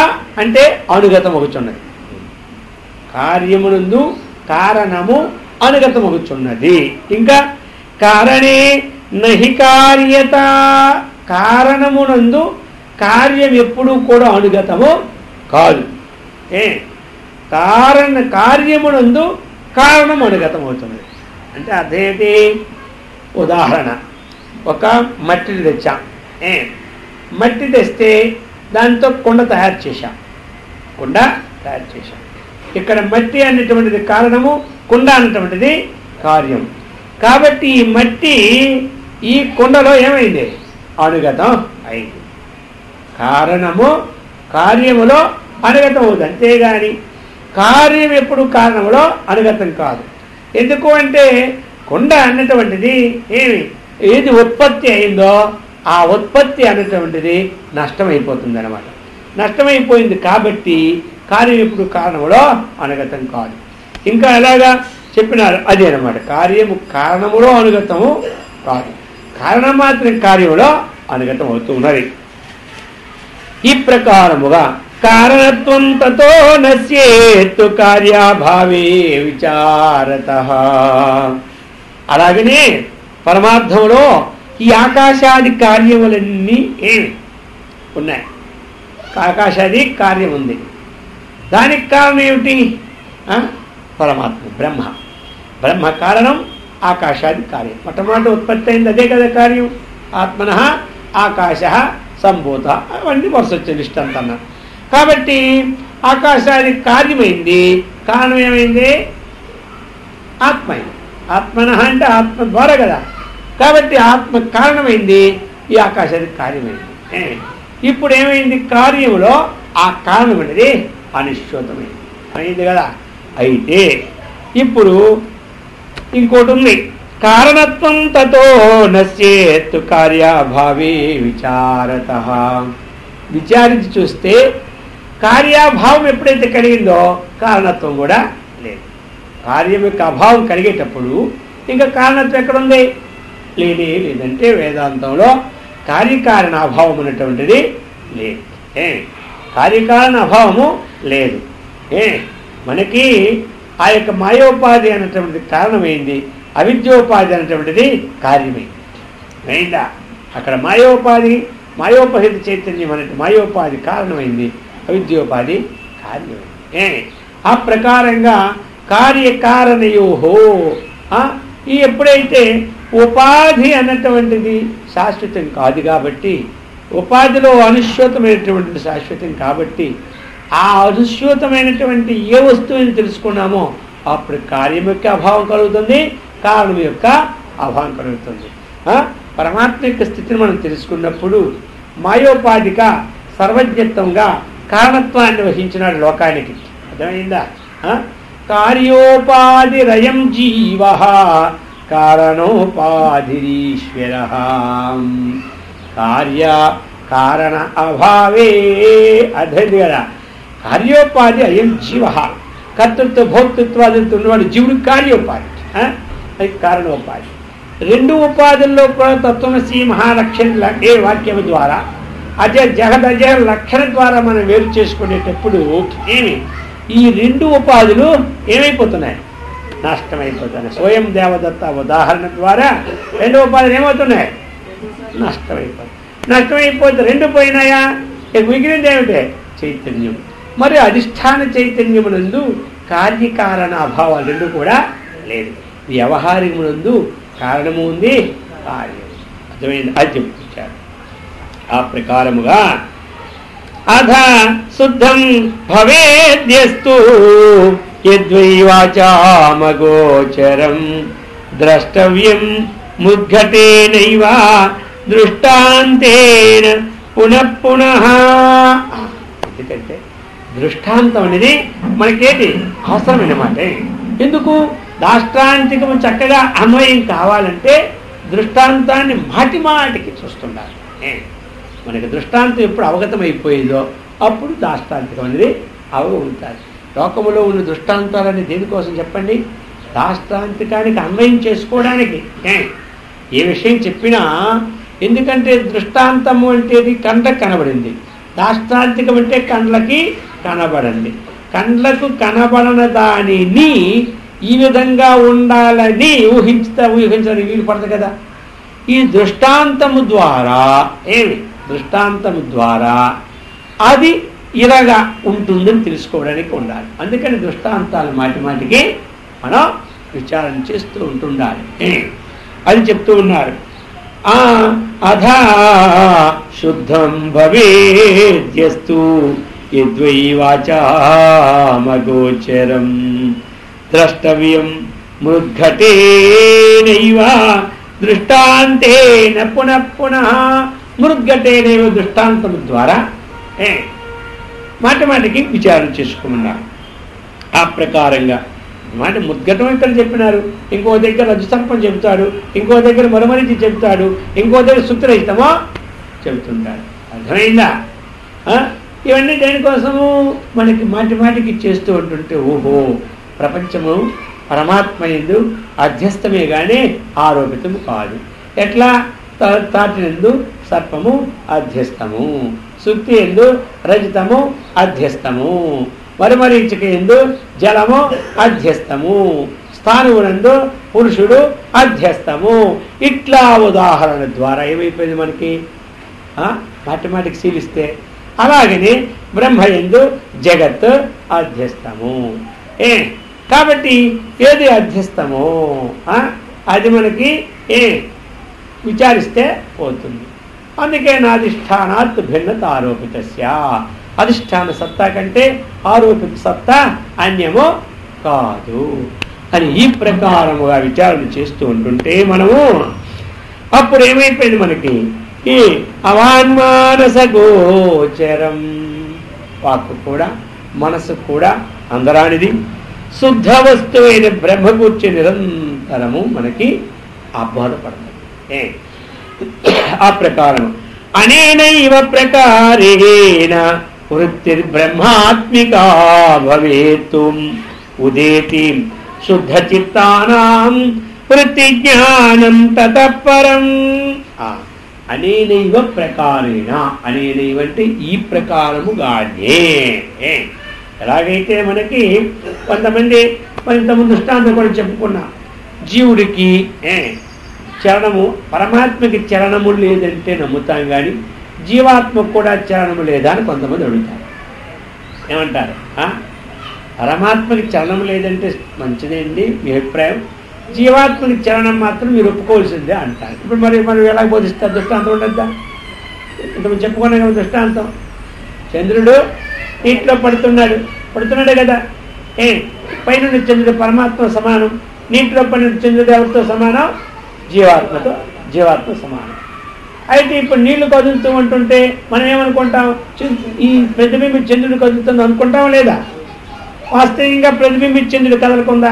అంటే అనుగతమగుచున్నది. కార్యమునందు కారణము అనుగతమగుచున్నది. ఇంకా కారణే నహి కార్యత. కారణమునందు కార్యం ఎప్పుడూ కూడా అనుగతము కాదు. కార్యమునందు కారణం అనుగతమవుతున్నది. అంటే అదేంటి? ఉదాహరణ, ఒక మట్టిని తెచ్చాం. మట్టి తెస్తే దాంతో కుండ తయారు చేశాం. ఇక్కడ మట్టి అనేటువంటిది కారణము, కుండ అనేటువంటిది కార్యం. కాబట్టి ఈ మట్టి ఈ కుండలో ఏమైంది? అనుగతం అయింది. కారణము కార్యములో అనుగతం అవుతుంది. అంతేగాని కార్యం ఎప్పుడు కారణములో అనుగతం కాదు. ఎందుకు అంటే కుండ అన్నటువంటిది ఏమి ఏది ఉత్పత్తి అయిందో ఆ ఉత్పత్తి అనేటువంటిది నష్టమైపోతుంది అనమాట. నష్టమైపోయింది కాబట్టి కార్యం ఇప్పుడు కారణములో అనుగతం కాదు. ఇంకా ఎలాగా చెప్పినారు అదే అనమాట. కార్యము కారణములో అనుగతము కాదు, కారణం మాత్రం కార్యములో అనుగతం అవుతూ ఉన్నది. ఈ ప్రకారముగా కారణత్వం తతో నశ్యేత్తు కార్యాభావే విచారతః. అలాగనే పరమార్థంలో ఈ ఆకాశాది కార్యములన్నీ ఏమి ఉన్నాయి? ఆకాశాది కార్యం ఉంది. దానికి కారణం ఏమిటి? పరమాత్మ, బ్రహ్మ. బ్రహ్మ కారణం, ఆకాశాది కార్యం. మొట్టమొదటి ఉత్పత్తి అయింది అదే కదా కార్యం. ఆత్మనః ఆకాశ సంభూత, అవన్నీ వరుస వచ్చే లిస్ట్ అంతా. కాబట్టి ఆకాశాది కార్యమైంది, కారణం ఏమైంది? ఆత్మ అయింది. ఆత్మనః అంటే ఆత్మ ద్వారా కదా. కాబట్టి ఆత్మ కారణమైంది, ఈ ఆకాశాది కార్యమైంది. ఇప్పుడు ఏమైంది? కార్యములో ఆ కారణం అనేది అనిశ్చితమైంది అయింది కదా. అయితే ఇప్పుడు ఇంకోటి ఉంది, కారణత్వం తతో నశ్యేత్తు కార్యాభావే విచారతః. విచారించి చూస్తే కార్యాభావం ఎప్పుడైతే కలిగిందో కారణత్వం కూడా లేదు. కార్యం యొక్క అభావం కలిగేటప్పుడు ఇంకా కారణత్వం ఎక్కడుంది? లేదంటే వేదాంతంలో కార్యకారణ అభావం అనేటువంటిది లేదు. కార్యకారణ అభావము లేదు. మనకి ఆ యొక్క మాయోపాధి అనేటువంటిది కారణమైంది, అవిద్యోపాధి అనేటువంటిది కార్యమైంది. అయిందా? అక్కడ మాయోపహిత చైతన్యం అనే మాయోపాధి కారణమైంది, అవిద్యోపాధి కార్యమైంది. ఆ ప్రకారంగా కార్యకారణయోహో ఈ ఎప్పుడైతే ఉపాధి అన్నటువంటిది శాశ్వతం కాదు కాబట్టి, ఉపాధిలో అనుశ్వతమైనటువంటిది శాశ్వతం కాబట్టి, ఆ అనుశ్వతమైనటువంటి ఏ వస్తువుని తెలుసుకున్నామో అప్పుడు కార్యం యొక్క అభావం కలుగుతుంది, కారణం యొక్క అభావం కలుగుతుంది. పరమాత్మ యొక్క స్థితిని మనం తెలుసుకున్నప్పుడు మాయోపాధిక సర్వజ్ఞత్వంగా కారణత్వాన్ని వహించినాడు లోకానికి. అర్థమైందా? కార్యోపాధి రయం జీవ కారణోపాధిరీశ్వర. కారణ అభావే అర్థమైంది కదా. కార్యోపాధి అయం జీవ, కర్తృత్వ భోక్తృత్వాదులతో ఉన్నవాడు జీవుడు కార్యోపాధి, అది కారణోపాధి. రెండు ఉపాధుల్లో కూడా తత్వమసి మహాలక్షణ ఏ వాక్యం ద్వారా అజయ జగదజయ లక్షణ ద్వారా మనం వేరు చేసుకునేటప్పుడు ఈ రెండు ఉపాధులు ఏమైపోతున్నాయి? నష్టమైపోతున్నాయి. స్వయం దేవదత్త ఉదాహరణ ద్వారా రెండు ఉపాధులు ఏమవుతున్నాయి? నష్టమైపోతే రెండు పోయినాయా? మిగిలింది ఏమిటే? చైతన్యం. మరి అధిష్టాన చైతన్యమునందు కార్యకారణ అభావాలు రెండు కూడా లేదు. వ్యవహారమునందు కారణము ఉంది, కార్యం. అర్థమైంది? అది చెప్పుకొచ్చారు. ఆ ప్రకారముగా అధ శుద్ధం భవేద్యస్తు యద్వై వాచామగోచరం ద్రష్టవ్యం ముద్ఘటేనైవ దృష్టాంతేన పునః. ఎందుకంటే దృష్టాంతం అనేది మనకేంటి అవసరమైనమాట. ఎందుకు? దాష్టాంతికము చక్కగా అన్వయం కావాలంటే దృష్టాంతాన్ని మాటికి చూస్తుండాలి. మనకి దృష్టాంతం ఎప్పుడు అవగతమైపోయిందో అప్పుడు దాష్టాంతికం అనేది అవగతుంటారు. లోకములో ఉన్న దృష్టాంతాలని దేనికోసం చెప్పండి? దాష్టాంతికానికి అన్వయం చేసుకోవడానికి. ఏ విషయం చెప్పినా, ఎందుకంటే దృష్టాంతము అంటేది కండ్లకు కనబడింది, దాష్టాంతికం అంటే కండ్లకి కనబడింది. కండ్లకు కనబడన దానిని ఈ విధంగా ఉండాలని ఊహించడానికి వీలు పడదు కదా. ఈ దృష్టాంతము ద్వారా దృష్టాంతము ద్వారా అది ఇలాగా ఉంటుందని తెలుసుకోవడానికి ఉండాలి. అందుకని దృష్టాంతాలు మాటికి మనం విచారణ చేస్తూ ఉంటుండాలి. అది చెప్తూ ఉన్నారు. అధా శుద్ధం భవేద్యస్తు యద్వై వాచామగోచరం ద్రష్టవ్యం మృద్ఘటేనైవ దృష్టాంతేన పునః. మృద్ఘటేనైవ దృష్టాంతం ద్వారా మాటికి విచారణ చేసుకోమన్నారు. ఆ ప్రకారంగా మాట ముద్గటం ఇక్కడ చెప్పినారు, ఇంకో దగ్గర రజసర్పం చెబుతాడు, ఇంకో దగ్గర మరమరించి చెబుతాడు, ఇంకో దగ్గర సుక్రహితమో చెబుతుంటాడు. అర్థమైందా? ఇవన్నీ దేనికోసము మనకి మాటి మాటికి చేస్తూ ఉంటుంటే ఓహో ప్రపంచము పరమాత్మ యందు అధ్యస్థమే కానీ ఆరోపితము కాదు. ఎట్లా? తాటినందు సర్పము అధ్యస్థము, సుక్తి ఎందు రజతము అధ్యస్థము, మరుమరీచిక ఎందు జలము అధ్యస్థము, స్థానమునందు పురుషుడు అధ్యస్థము. ఇట్లా ఉదాహరణ ద్వారా ఏమైపోయింది మనకి మాటిమాటికి శీలిస్తే. అలాగనే బ్రహ్మయందు జగత్ అధ్యస్థము. కాబట్టి ఏది అధ్యస్థమో అది మనకి విచారిస్తే పోతుంది. అందుకే నాధిష్టానాత్ భిన్నత ఆరోపితస్య, అధిష్టాన సత్తా కంటే ఆరోపిత సత్తా అన్యము కాదు అని ఈ ప్రకారముగా విచారణ చేస్తూ ఉంటుంటే మనము అప్పుడు ఏమైపోయింది మనకి ఈ అవాన్మానస గోచరం. వాక్కు కూడా మనసు కూడా అందరానిది, శుద్ధ వస్తువైన బ్రహ్మ కూర్చి నిరంతరము మనకి ఆహ్లాదపడుతుంది. ఆ ప్రకారం అనేనైవ ప్రకారేణ వృత్తిర్బ్రహ్మాత్మికా భవేతు ఉదేతి శుద్ధ చిత్తానాం వృత్తి జ్ఞానం తతః పరం. అనేనైవ ప్రకారేణ, అనేనైవ అంటే ఈ ప్రకారముగానే. ఎలాగైతే మనకి కొంతమంది ఇంతకుముందు దృష్టాంతం కూడా చెప్పుకున్నా, జీవుడికి చలనము, పరమాత్మకి చలనము లేదంటే నమ్ముతాం కానీ జీవాత్మకు కూడా చలనము లేదా అని కొంతమంది అడుగుతారు. ఏమంటారు? పరమాత్మకి చలనం లేదంటే మంచిదేండి మీ అభిప్రాయం, జీవాత్మకి చలనం మాత్రం మీరు ఒప్పుకోవాల్సిందే అంటారు. ఇప్పుడు మరి ఎలా బోధిస్తారు? దృష్టాంతం ఉండద్దా? ఇంతకుముందు చెప్పుకున్నాం కదా దృష్టాంతం. చంద్రుడు నీటిలో పడుతున్నాడే కదా, పైన చంద్రుడు పరమాత్మ సమానం, నీటిలో పడిన చంద్రుడు ఎవరితో సమానం? జీవాత్మ సమానం. అయితే ఇప్పుడు నీళ్లు కదులుతూ ఉంటుంటే మనం ఏమనుకుంటాం? ఈ ప్రతిబింబి చంద్రుడు కదులుతుంది అనుకుంటాం లేదా? వాస్తవంగా ప్రతిబింబి చంద్రుడు కదలకుందా?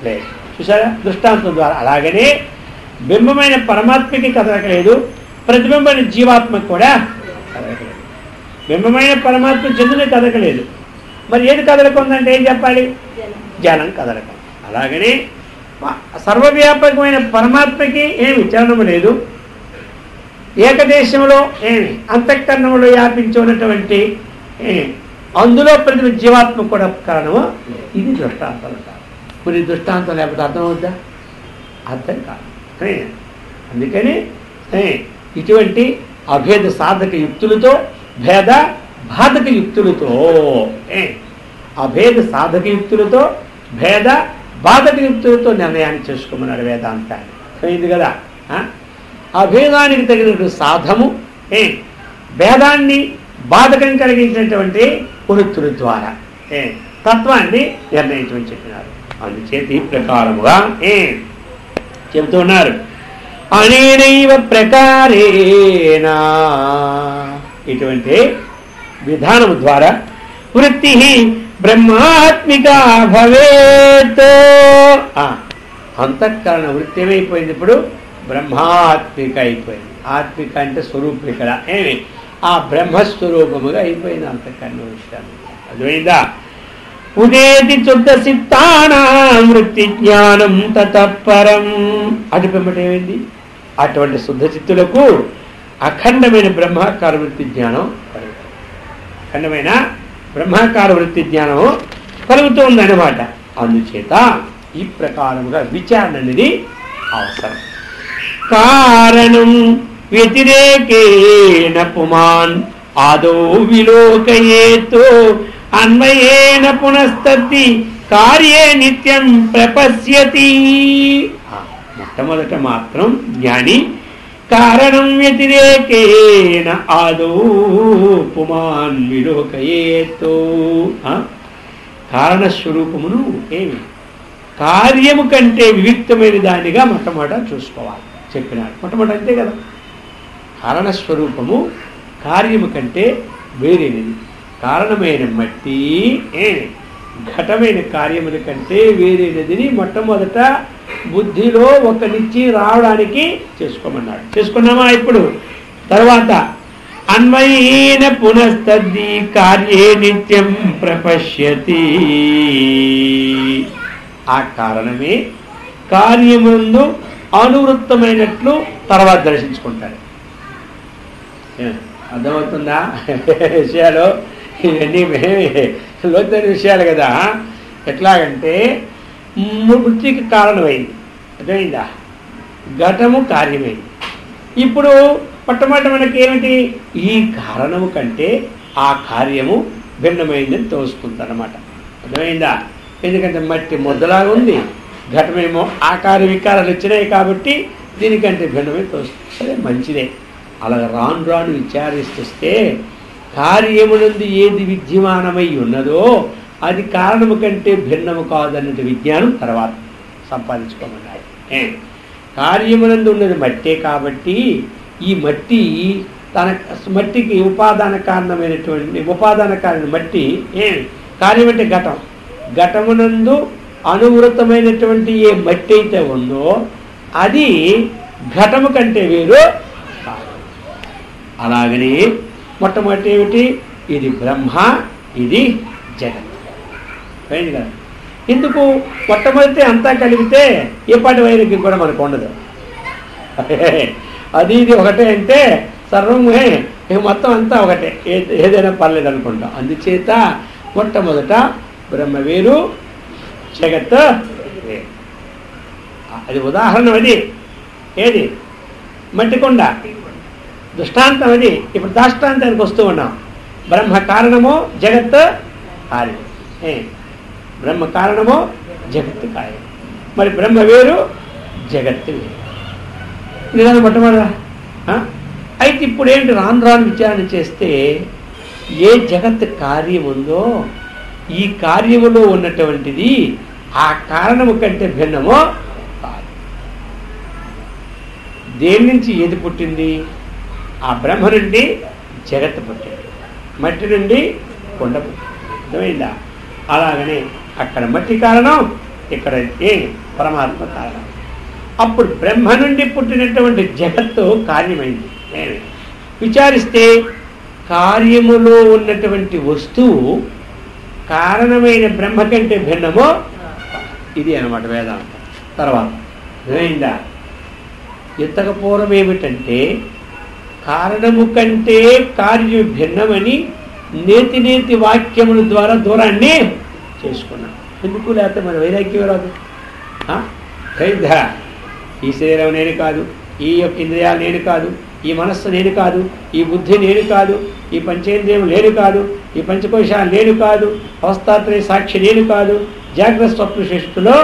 లేదు. చూసారా దృష్టాంతం ద్వారా. అలాగనే బింబమైన పరమాత్మకి కదలకలేదు, ప్రతిబింబమైన జీవాత్మకు కూడా కదలకలేదు. బింబమైన పరమాత్మ చంద్రుని కదలకలేదు, మరి ఏది కదలకుందంటే ఏం చెప్పాలి? జలం కదలకం. అలాగనే సర్వవ్యాపకమైన పరమాత్మకి ఏమి చలనము లేదు, ఏకదేశంలో అంతఃకరణంలో వ్యాపించి ఉన్నటువంటి అందులో ప్రతి జీవాత్మ కూడా కారణము. ఇది దృష్టాంతాలు కాదు. మరి దృష్టాంతం లేకపోతే అర్థమవుద్దా? అర్థం కాదు. అందుకని ఇటువంటి అభేద సాధక యుక్తులతో, భేద బాధక యుక్తులతో, అభేద సాధక యుక్తులతో, భేద బాధక యుక్తులతో నిర్ణయాన్ని చేసుకోమన్నాడు వేదాంతాన్ని. అయింది కదా. అభేదానికి తగినటువంటి సాధము, భేదాన్ని బాధకం కలిగించినటువంటి పురుత్తుల ద్వారా తత్వాన్ని నిర్ణయించమని చెప్పినారు. అందుచేత ఈ ప్రకారముగా చెబుతున్నారు. అనేనైవ ప్రకారేణ, ఇటువంటి విధానము ద్వారా వృత్తి బ్రహ్మాత్మిక భవేత్. అంతఃకరణ వృత్తి ఏమైపోయింది? ఇప్పుడు బ్రహ్మాత్మిక అయిపోయింది. ఆత్మిక అంటే స్వరూపం. ఇక్కడ ఆ బ్రహ్మస్వరూపముగా అయిపోయింది అంతఃకరణ విషయాలు. అర్థమైందా? ఉదేతి శుద్ధ చిత్తానాం వృత్తి జ్ఞానం తతః పరం. అటు పెంబటేమైంది? అటువంటి శుద్ధ చిత్తులకు అఖండమైన బ్రహ్మాకార వృత్తి జ్ఞానం కలుగుతుంది. అఖండమైన బ్రహ్మాకార వృత్తి జ్ఞానం కలుగుతుందన్నమాట. అందుచేత ఈ ప్రకారముగా విచారణ అనేది అవసరం. కారణం వ్యతిరేకేన పుమాన్ ఆదౌ విలోకయేతో అన్వయేన పునస్తత్తి కార్యే నిత్యం ప్రపశ్యతి. మొట్టమొదట మాత్రం జ్ఞాని కారణం వ్యతిరేకేన ఆదౌ పుమాన్ విలోకయేతో, కారణస్వరూపమును కార్యము కంటే వివిక్తమైన దానిగా మొట్టమొదట చూసుకోవాలి చెప్పినాడు. మొట్టమొదటి అంతే కదా. కారణస్వరూపము కార్యము కంటే వేరేది. కారణమైన మట్టి ఘటమైన కార్యముల కంటే వేరేనదిని మొట్టమొదట బుద్ధిలో ఒక నిశ్చయం రావడానికి చేసుకోమన్నాడు. చేసుకున్నామా? ఇప్పుడు తర్వాత అన్వయేన పునస్తద్ది కార్యే నిత్యం ప్రపశ్యతి. ఆ కారణమే కార్యముందు అనువృత్తమైనట్లు తర్వాత దర్శించుకుంటాడు. అర్థమవుతుందా విషయాలు? ఇవన్నీ లోతైన విషయాలు కదా. ఎట్లాగంటే మృతికి కారణమైంది, అర్థమైందా? ఘటము కార్యమైంది. ఇప్పుడు మొట్టమొదటి మనకి ఏమిటి? ఈ కారణము కంటే ఆ కార్యము భిన్నమైందని తోసుకుందన్నమాట. అర్థమైందా? ఎందుకంటే మట్టి ముద్దలాగా ఉంది, ఘటమేమో ఆకార వికారాలు వచ్చినాయి కాబట్టి దీనికంటే భిన్నమే తోస్తుంది. సరే, మంచిదే. అలా రాను రాను విచారిస్తే కార్యమునందు ఏది విద్యమానమై ఉన్నదో అది కారణము కంటే భిన్నము కాదన్నది విజ్ఞానం తర్వాత సంపాదించుకోమన్నాడు. కార్యమునందు ఉన్నది మట్టే కాబట్టి ఈ మట్టి మట్టికి ఉపాదాన కారణం మట్టి కార్యం అంటే ఘటం. ఘటమునందు అనువృతమైనటువంటి ఏ మట్టి అయితే ఉందో అది ఘటము కంటే వేరు. అలాగని మొట్టమొదటి ఏమిటి? ఇది బ్రహ్మ, ఇది జగత్. అయింది కదా. ఎందుకు? మొట్టమొదటి అంతా కలిపితే ఏ పాటి వైరాగ్యం కూడా మనకు ఉండదు. అది ఇది ఒకటే అంటే సర్వమే మొత్తం అంతా ఒకటే, ఏదైనా పర్లేదు అనుకుంటాం. అందుచేత మొట్టమొదట బ్రహ్మ వేరు, జగత్ వేరు. అది ఉదాహరణ. అది ఏది? మట్టికొండ దృష్టాంతం. అది ఇప్పుడు దాష్టాంతానికి వస్తూ ఉన్నాం. బ్రహ్మ కారణము, జగత్ కార్యం. బ్రహ్మ కారణము, జగత్ కార్యం. మరి బ్రహ్మ వేరు, జగత్తు వేరు. ఇది కదా మొట్టమొదట. అయితే ఇప్పుడు ఏంటి? రాను రాను విచారణ చేస్తే ఏ జగత్ కార్యం ఉందో ఈ కార్యములో ఉన్నటువంటిది ఆ కారణము కంటే భిన్నమో కాదు. దేని నుంచి ఏది పుట్టింది? ఆ బ్రహ్మ నుండి జగత్తు పుట్టింది, మట్టి నుండి కొండ పుట్టింది. అర్థమైందా? అలాగనే అక్కడ మట్టి కారణం, ఇక్కడ పరమాత్మ కారణం. అప్పుడు బ్రహ్మ నుండి పుట్టినటువంటి జగత్తు కార్యమైంది. విచారిస్తే కార్యములో ఉన్నటువంటి వస్తువు కారణమైన బ్రహ్మ కంటే భిన్నమో. ఇది అన్నమాట వేదాంతం. తర్వాత అర్థమైందా? ఇంతకు పూర్వం ఏమిటంటే కారణము కంటే కార్యం భిన్నమని నేతి నేతి వాక్యముల ద్వారా దూరాన్ని చేసుకున్నాం. ఎందుకు? లేకపోతే మన వైరాగ్యం రాదు. అయిందా? ఈ శరీరం నేను కాదు, ఈ యొక్క ఇంద్రియాలు నేను కాదు, ఈ మనస్సు నేను కాదు, ఈ బుద్ధి నేను కాదు, ఈ పంచేంద్రియం నేను కాదు, ఈ పంచకోశాలు నేను కాదు, అవస్థాత్రయ సాక్షి నేను కాదు, జాగ్రత్త స్వప్న సృష్టిలో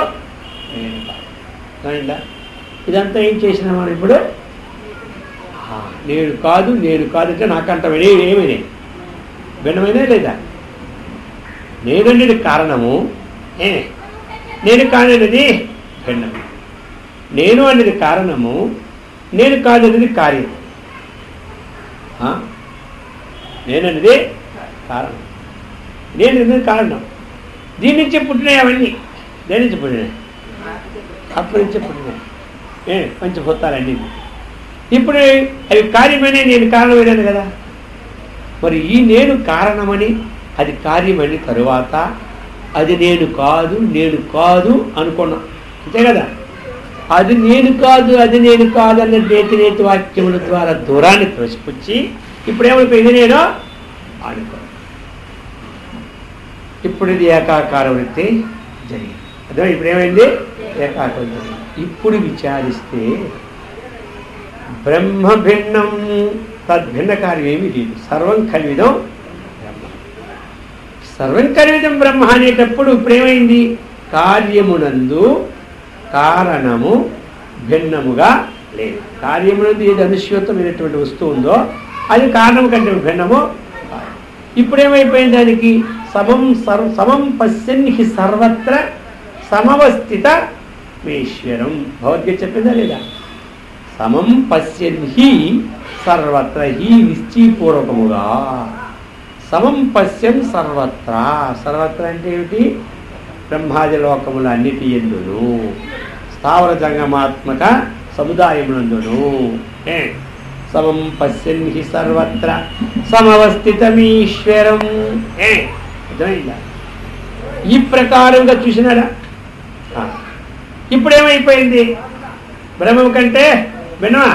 నేను కాదు. అయిందా? ఇదంతా ఏం చేసినా మనం ఇప్పుడు నేను కాదు అంటే నాకంట ఏమైనా భిన్నమైనా లేదా? నేననేది కారణము, నేను కాదనేది భిన్నము. నేను అనేది కారణము, నేను కాదనేది కార్యం. నేననేది కారణం, నేను అనేది కారణం. దీని నుంచే పుట్టినాయి అవన్నీ. దేని నుంచి పుట్టినాయి? అప్పటి నుంచే పుట్టినాయి పంచభూతాలన్నీ. ఇప్పుడు అవి కార్యమని నేను కారణమైనాను కదా. మరి ఈ నేను కారణమని అది కార్యమని తరువాత అది నేను కాదు అనుకున్నా, అంతే కదా. అది నేను కాదు అన్న నేతి వాక్యముల ద్వారా దూరాన్ని తోసిపుచ్చి ఇప్పుడు ఏమైపోయింది? నేను అనుకో. ఇప్పుడు ఇది ఏకాకార వృత్తి జరిగింది. అదే ఇప్పుడు ఏమైంది? ఏకాకార జరిగింది. ఇప్పుడు విచారిస్తే బ్రహ్మ భిన్నం, తద్భిన్న కార్యం ఏమీ లేదు. సర్వం కల్విదం బ్రహ్మ. సర్వం కల్విదం బ్రహ్మ అనేటప్పుడు ఇప్పుడేమైంది? కార్యమునందు కారణము భిన్నముగా లేదు. కార్యమునందు ఏది అనుశ్యూతమైనటువంటి వస్తువు ఉందో అది కారణము కంటే భిన్నము. ఇప్పుడేమైపోయింది? దానికి సమం పశ్యన్హి సర్వత్ర సమవస్థిత మేశ్వరం. భగవద్గీత చెప్పిందా లేదా? సమం పశ్యన్హి సర్వత్ర, హి నిశ్చయపూర్వకముగా సమం పశ్యన్ సర్వత్రా. సర్వత్రా అంటే ఏమిటి? బ్రహ్మాది లోకముల అన్నిటి యందును, స్థావర జంగమాత్మక సముదాయమునందును. సమం పశ్యన్ హి సర్వత్ర సమవస్థితమీశ్వరం. అర్థమైందా? ఈ ప్రకారంగా చూసినాడా? ఇప్పుడేమైపోయింది? బ్రహ్మం కంటే వినవా?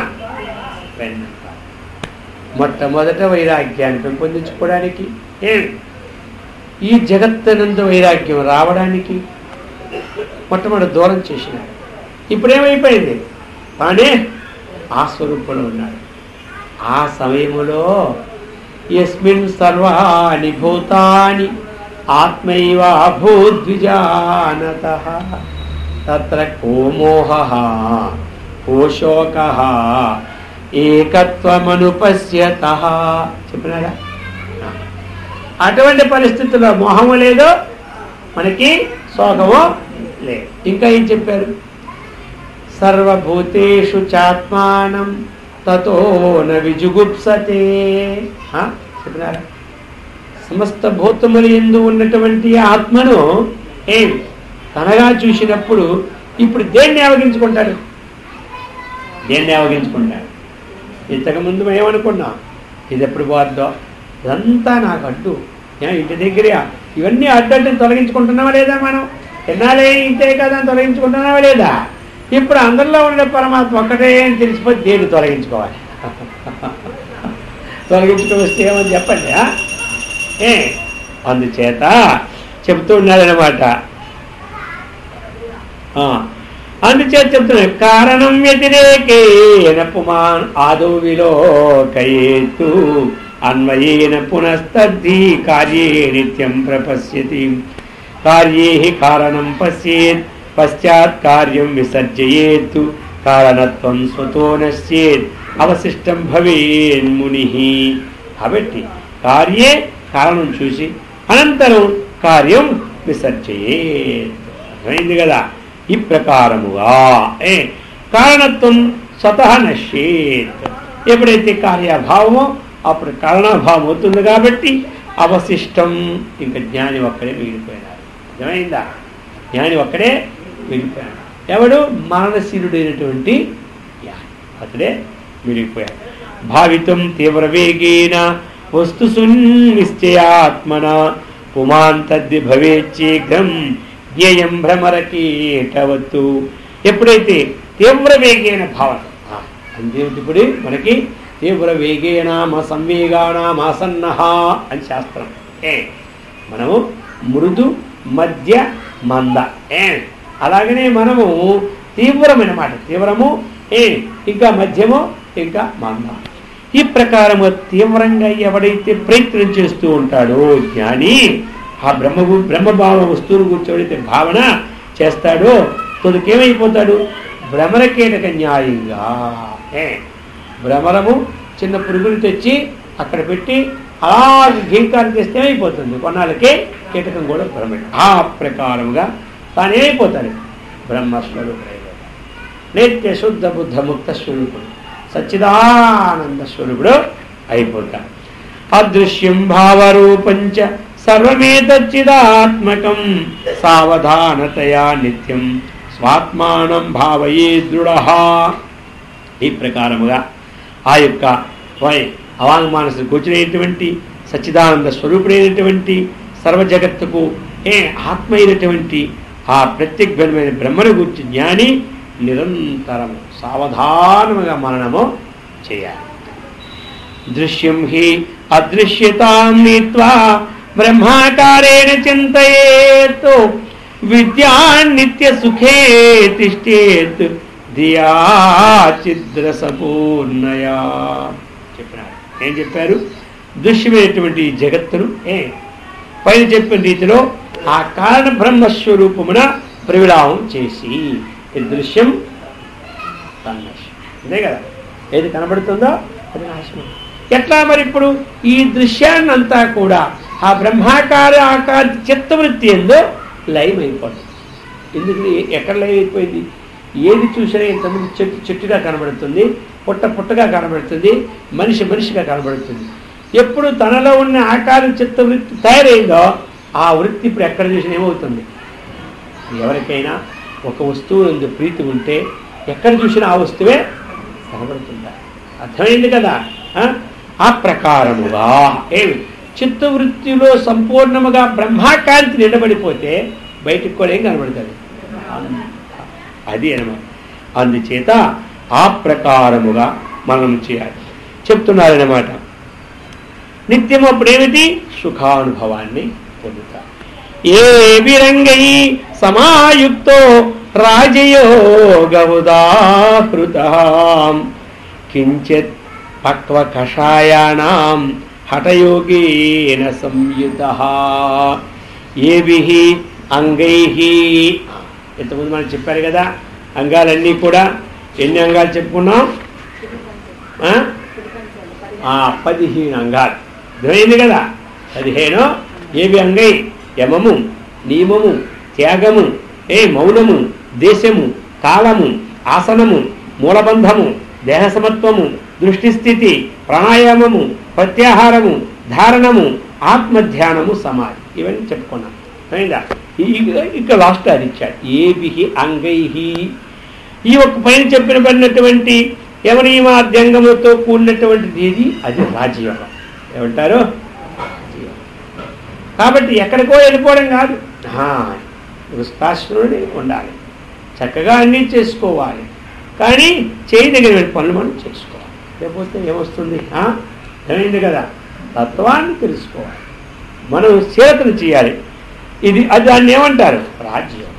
మొట్టమొదట వైరాగ్యాన్ని పెంపొందించుకోవడానికి, ఈ జగత్తనందు వైరాగ్యం రావడానికి మొట్టమొదటి దూరం చేసినాడు. ఇప్పుడేమైపోయింది? తానే ఆ స్వరూపంలో ఉన్నాడు. ఆ సమయములో యస్మిన్ సర్వాణి భూతాని ఆత్మైవాభూద్విజానతః తత్ర కో మోహః కో శోకః ఏకత్వమనుపశ్యతః. చెప్పినారా? అటువంటి పరిస్థితుల్లో మోహము లేదు, మనకి శోకము లేదు. ఇంకా ఏం చెప్పారు? సర్వభూతేషు చాత్మానం తతో న విజుగుప్సతే. చెప్పినారా? సమస్త భూతములు యందు ఉన్నటువంటి ఆత్మను తనగా చూసినప్పుడు ఇప్పుడు దేన్ని అవగించుకుంటాడు? దేన్ని అవగించుకుంటాడు? ఇంతకుముందు ఏమనుకున్నాం? ఇది ఎప్పుడు పోద్దో, ఇదంతా నాకు అడ్డు, ఇంటి దగ్గర ఇవన్నీ అడ్డంటే తొలగించుకుంటున్నావా లేదా? మనం ఎన్నాళ్ళే ఇంతే కదా అని తొలగించుకుంటున్నావా లేదా? ఇప్పుడు అందరిలో ఉండే పరమాత్మ ఒక్కటే అని తెలిసిపోతే దేన్ని తొలగించుకోవాలి? తొలగించుకోవస్తే ఏమని చెప్పండి. అందుచేత చెప్తూ ఉన్నాడనమాట. అందుచేత చెప్తున్నాడు, కారణం వ్యతిరేకేన పుమాన్ ఆదో విలోకయేతు అన్వయేన పునస్తద్ధి కార్యే నిత్యం ప్రపశ్యతి. కార్యే కారణం పశ్యేత్ పశ్చాత్ కార్యం విసర్జయేత్ కారణత్వం స్వతో నశ్యేత్ అవశిష్టం భవేన్ముని. కాబట్టి కార్యే కారణం చూసి అనంతరం కార్యం విసర్జయేత్. అర్థమైంది కదా? ఈ ప్రకారముగా కారణత్వం స్వతః నశ్యేత్. ఎప్పుడైతే కార్యాభావమో అప్పుడు కారణాభావం అవుతుంది. కాబట్టి అవశిష్టం, ఇంకా జ్ఞాని ఒక్కడే మిగిలిపోయినాడు. అర్థమైందా? జ్ఞాని ఒక్కడే మిగిలిపోయాడు. ఎవడు? మరణశీలుడైనటువంటి జ్ఞాని, అతడే మిగిలిపోయాడు. భావితం తీవ్ర వేగేన వస్తు సునిశ్చయాత్మన పుమాన్ తద్ది భవేచ్చీఘ్రం జ్ఞేయం భ్రమరకీటవత్తు. ఎప్పుడైతే తీవ్ర వేగైన భావన అంతేమిటి? ఇప్పుడు మనకి తీవ్ర వేగేనామ సంవేగానామాసన్నః అని శాస్త్రం. మనము మృదు మధ్య మంద, అలాగనే మనము తీవ్రమైన మాట, తీవ్రము ఇంకా మధ్యము ఇంకా మంద. ఈ ప్రకారము తీవ్రంగా ఎవడైతే ప్రయత్నం చేస్తూ ఉంటాడో జ్ఞాని, ఆ బ్రహ్మభావ వస్తువును గురించి ఎవడైతే భావన చేస్తాడో తొలికేమైపోతాడు? భ్రమరకీటక న్యాయంగా. భ్రమరము చిన్న పురుగులు తెచ్చి అక్కడ పెట్టి అలాగే ఘీంకారం చేస్తే అయిపోతుంది, కొన్నాళ్ళకే కీటకం కూడా భ్రమ. ఆ ప్రకారముగా తానేమైపోతాడు? బ్రహ్మస్వరూపుడైపోతాడు. నిత్య శుద్ధ బుద్ధ ముక్త స్వరూపుడు, సచ్చిదానంద స్వరూపుడు అయిపోతాడు. అదృశ్యం భావరూపంచ సర్వమేతచ్చిదాత్మకం సావధానతయా నిత్యం స్వాత్మానం భావయే దృఢః. ఈ ప్రకారముగా ఆ యొక్క అవాంగ్మానసుకు వచ్చినటువంటి సచ్చిదానంద స్వరూపుడైనటువంటి సర్వజగత్తుకు ఆత్మ అయినటువంటి ఆ ప్రత్యేకమైన బ్రహ్మను గురించి జ్ఞాని నిరంతరము సావధానముగా మననము చేయాలి. దృశ్యం హి అదృశ్యతాం నీత్వా బ్రహ్మాకారేణ చింతయేత్ విద్యా నిత్య సుఖే తిష్టేత్ ధియా చిద్రసపూర్ణయా. చెప్పినారు. ఏం చెప్పారు? దృశ్యమైనటువంటి జగత్తును పైన చెప్పిన రీతిలో ఆ కారణ బ్రహ్మస్వరూపమున ప్రవిలాపం చేసి దృశ్యం తన్నశ్యం. అంతే కదా? ఏది కనబడుతుందో అది నాశనం. ఎట్లా మరి ఇప్పుడు ఈ దృశ్యాన్నంతా కూడా ఆ బ్రహ్మాకార ఆకార చిత్తవృత్తి ఎందో లైవ్ అయిపోతుంది. ఎందుకు? ఎక్కడ లైవ్ అయిపోయింది? ఏది చూసినా ఇంతమంది చెట్టుగా కనబడుతుంది, పుట్టగా కనబడుతుంది, మనిషిగా కనబడుతుంది. ఎప్పుడు తనలో ఉన్న ఆకార చిత్తవృత్తి తయారైందో ఆ వృత్తి ఇప్పుడు ఎక్కడ చూసినా ఏమవుతుంది? ఎవరికైనా ఒక వస్తువు నుండి ప్రీతి ఉంటే ఎక్కడ చూసినా ఆ వస్తువే కనబడుతుందా? అర్థమైంది కదా? ఆ ప్రకారముగా ఏమి చిత్తవృత్తిలో సంపూర్ణముగా బ్రహ్మాకాంతి నిలబడిపోతే బయటికి కూడా ఏం కనబడుతుంది? అది అనమాట. అందుచేత ఆ ప్రకారముగా మనం చేయాలి చెప్తున్నారన్నమాట. నిత్యం అప్పుడేమిటి? సుఖానుభవాన్ని పొందుతారు. ఏ విరంగై సమాయుక్తో రాజయోగముదాహృత కించిత్ పక్వ కషాయానాం హఠయోగేన సంయుతః ఏభిః అంగైః. ఇంతకుముందు మనం చెప్పారు కదా, అంగాలన్నీ కూడా ఎన్ని అంగాలు చెప్పుకున్నాం? 15 అంగాలు. అర్థమైంది కదా? 15. ఏవి అంగై? యమము, నియమము, త్యాగము, మౌనము, దేశము, కాలము, ఆసనము, మూలబంధము, దేహసమత్వము, దృష్టిస్థితి, ప్రాణాయామము, ప్రత్యాహారము, ధారణము, ఆత్మధ్యానము, సమాధి. ఇవన్నీ చెప్పుకున్నాం. అయిందా? ఇక లాస్ట్ అది ఇచ్చాడు. ఏభి అంగై. ఈ ఒక్క పైన చెప్పినబడినటువంటి యమనియమాద్యంగములతో కూడినటువంటిది ఏది? అది రాజయోగం. ఏమంటారు? కాబట్టి ఎక్కడికో వెళ్ళిపోవడం కాదు, గృహస్థాశ్రముడి ఉండాలి, చక్కగా అన్నీ చేసుకోవాలి. కానీ చేయదగిన పనులు మనం చేసుకోవాలి. లేకపోతే ఏమొస్తుంది? అర్థమైంది కదా? తత్వాన్ని తెలుసుకోవాలి, మనం చేతను చేయాలి. ఇది అది దాన్ని ఏమంటారు? రాజ్యోగం.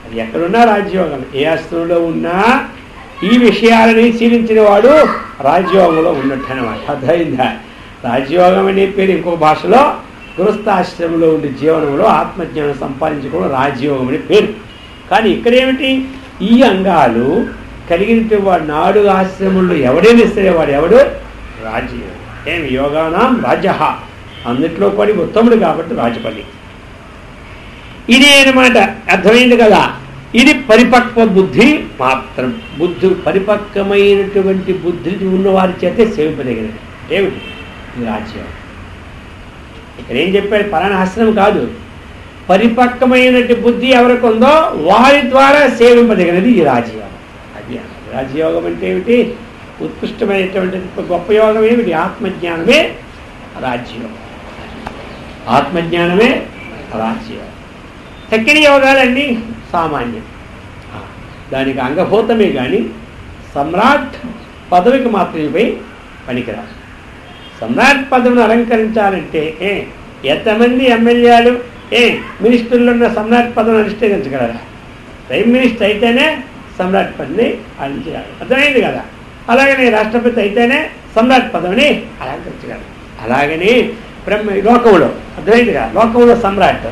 అది ఎక్కడున్నా రాజ్యోగం. ఏ ఆశ్రమంలో ఉన్నా ఈ విషయాలని శీలించిన వాడు రాజ్యోగంలో ఉన్నట్టు అనమాట. అర్థమైందా? రాజ్యోగం అనే పేరు ఇంకో భాషలో గృహస్థాశ్రమంలో ఉండే జీవనంలో ఆత్మజ్ఞానం సంపాదించుకోవడం రాజ్యోగం అనే పేరు. కానీ ఇక్కడేమిటి? ఈ అంగాలు కలిగిన వాడు 4 ఆశ్రమంలో ఎవడైనా సరే వాడు ఎవడు? రాజ్యోగం. ఏమి యోగానాం రాజ, అందుట్లో పడి ఉత్తముడు కాబట్టి రాజపల్లి. ఇది అనమాట. అర్థమైంది కదా? ఇది పరిపక్వ బుద్ధి మాత్రం. బుద్ధి పరిపక్వమైనటువంటి బుద్ధి ఉన్నవారి చేతే సేవింపదగినది. ఏమిటి? ఇది రాజ్యం. ఇక్కడ ఏం చెప్పాడు? పలానా ఆశ్రమం కాదు, పరిపక్వమైనటువంటి బుద్ధి ఎవరికి ఉందో వారి ద్వారా సేవింపదగినది ఈ రాజయోగం. అది రాజయోగం అంటే ఏమిటి? ఉత్కృష్టమైనటువంటి గొప్ప యోగం ఏమిటి? ఆత్మజ్ఞానమే రాజ్యోగం. ఆత్మజ్ఞానమే రాజ్యోగం. తక్కిన యోగాలన్నీ సామాన్యం, దానికి అంగభూతమే కానీ సమ్రాట్ పదవికి మాత్రమే పనికిరాదు. సమ్రాట్ పదవిని అలంకరించాలంటే ఎంతమంది ఎమ్మెల్యేలు మినిస్టర్లు ఉన్న సమ్రాట్ పదవిని అనుష్ఠించగలరా? ప్రైమ్ మినిస్టర్ అయితేనే సమ్రాట్ పదవిని అలంకరించగలరు. అర్థమైంది కదా? అలాగనే రాష్ట్రపతి అయితేనే సమ్రాట్ పదవిని అలంకరించగలరు. అలాగనే లోకంలో అర్థమైంది కదా? లోకంలో సమ్రాట్,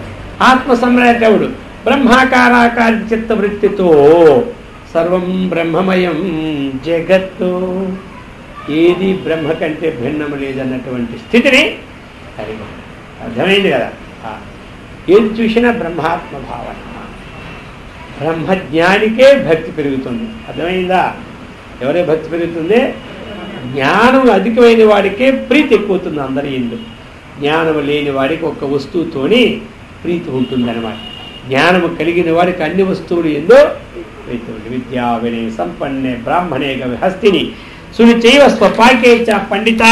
ఆత్మ సమ్రాట్ ఎవడు? బ్రహ్మాకారాకార చిత్తవృత్తితో సర్వం బ్రహ్మమయం జగత్తు, ఏది బ్రహ్మ కంటే భిన్నము లేదన్నటువంటి స్థితిని కలిగి. అర్థమైంది కదా? ఏది చూసినా బ్రహ్మాత్మ భావన. బ్రహ్మజ్ఞానికే భక్తి పెరుగుతుంది. అర్థమైందా? ఎవరే భక్తి పెరుగుతుంది? జ్ఞానం అధికమైన వాడికే ప్రీతి ఎక్కువతుంది. అందరి ఎందు జ్ఞానము లేని వాడికి ఒక వస్తువుతోని ప్రీతి ఉంటుందన్నమాట. జ్ఞానము కలిగిన వారికి అన్ని వస్తువులు ఎందో ప్రీతి ఉంటుంది. విద్యా వినయ సంపన్నే బ్రాహ్మణే గవి హస్తిని సునిచైవ స్వపాకే చ పండితా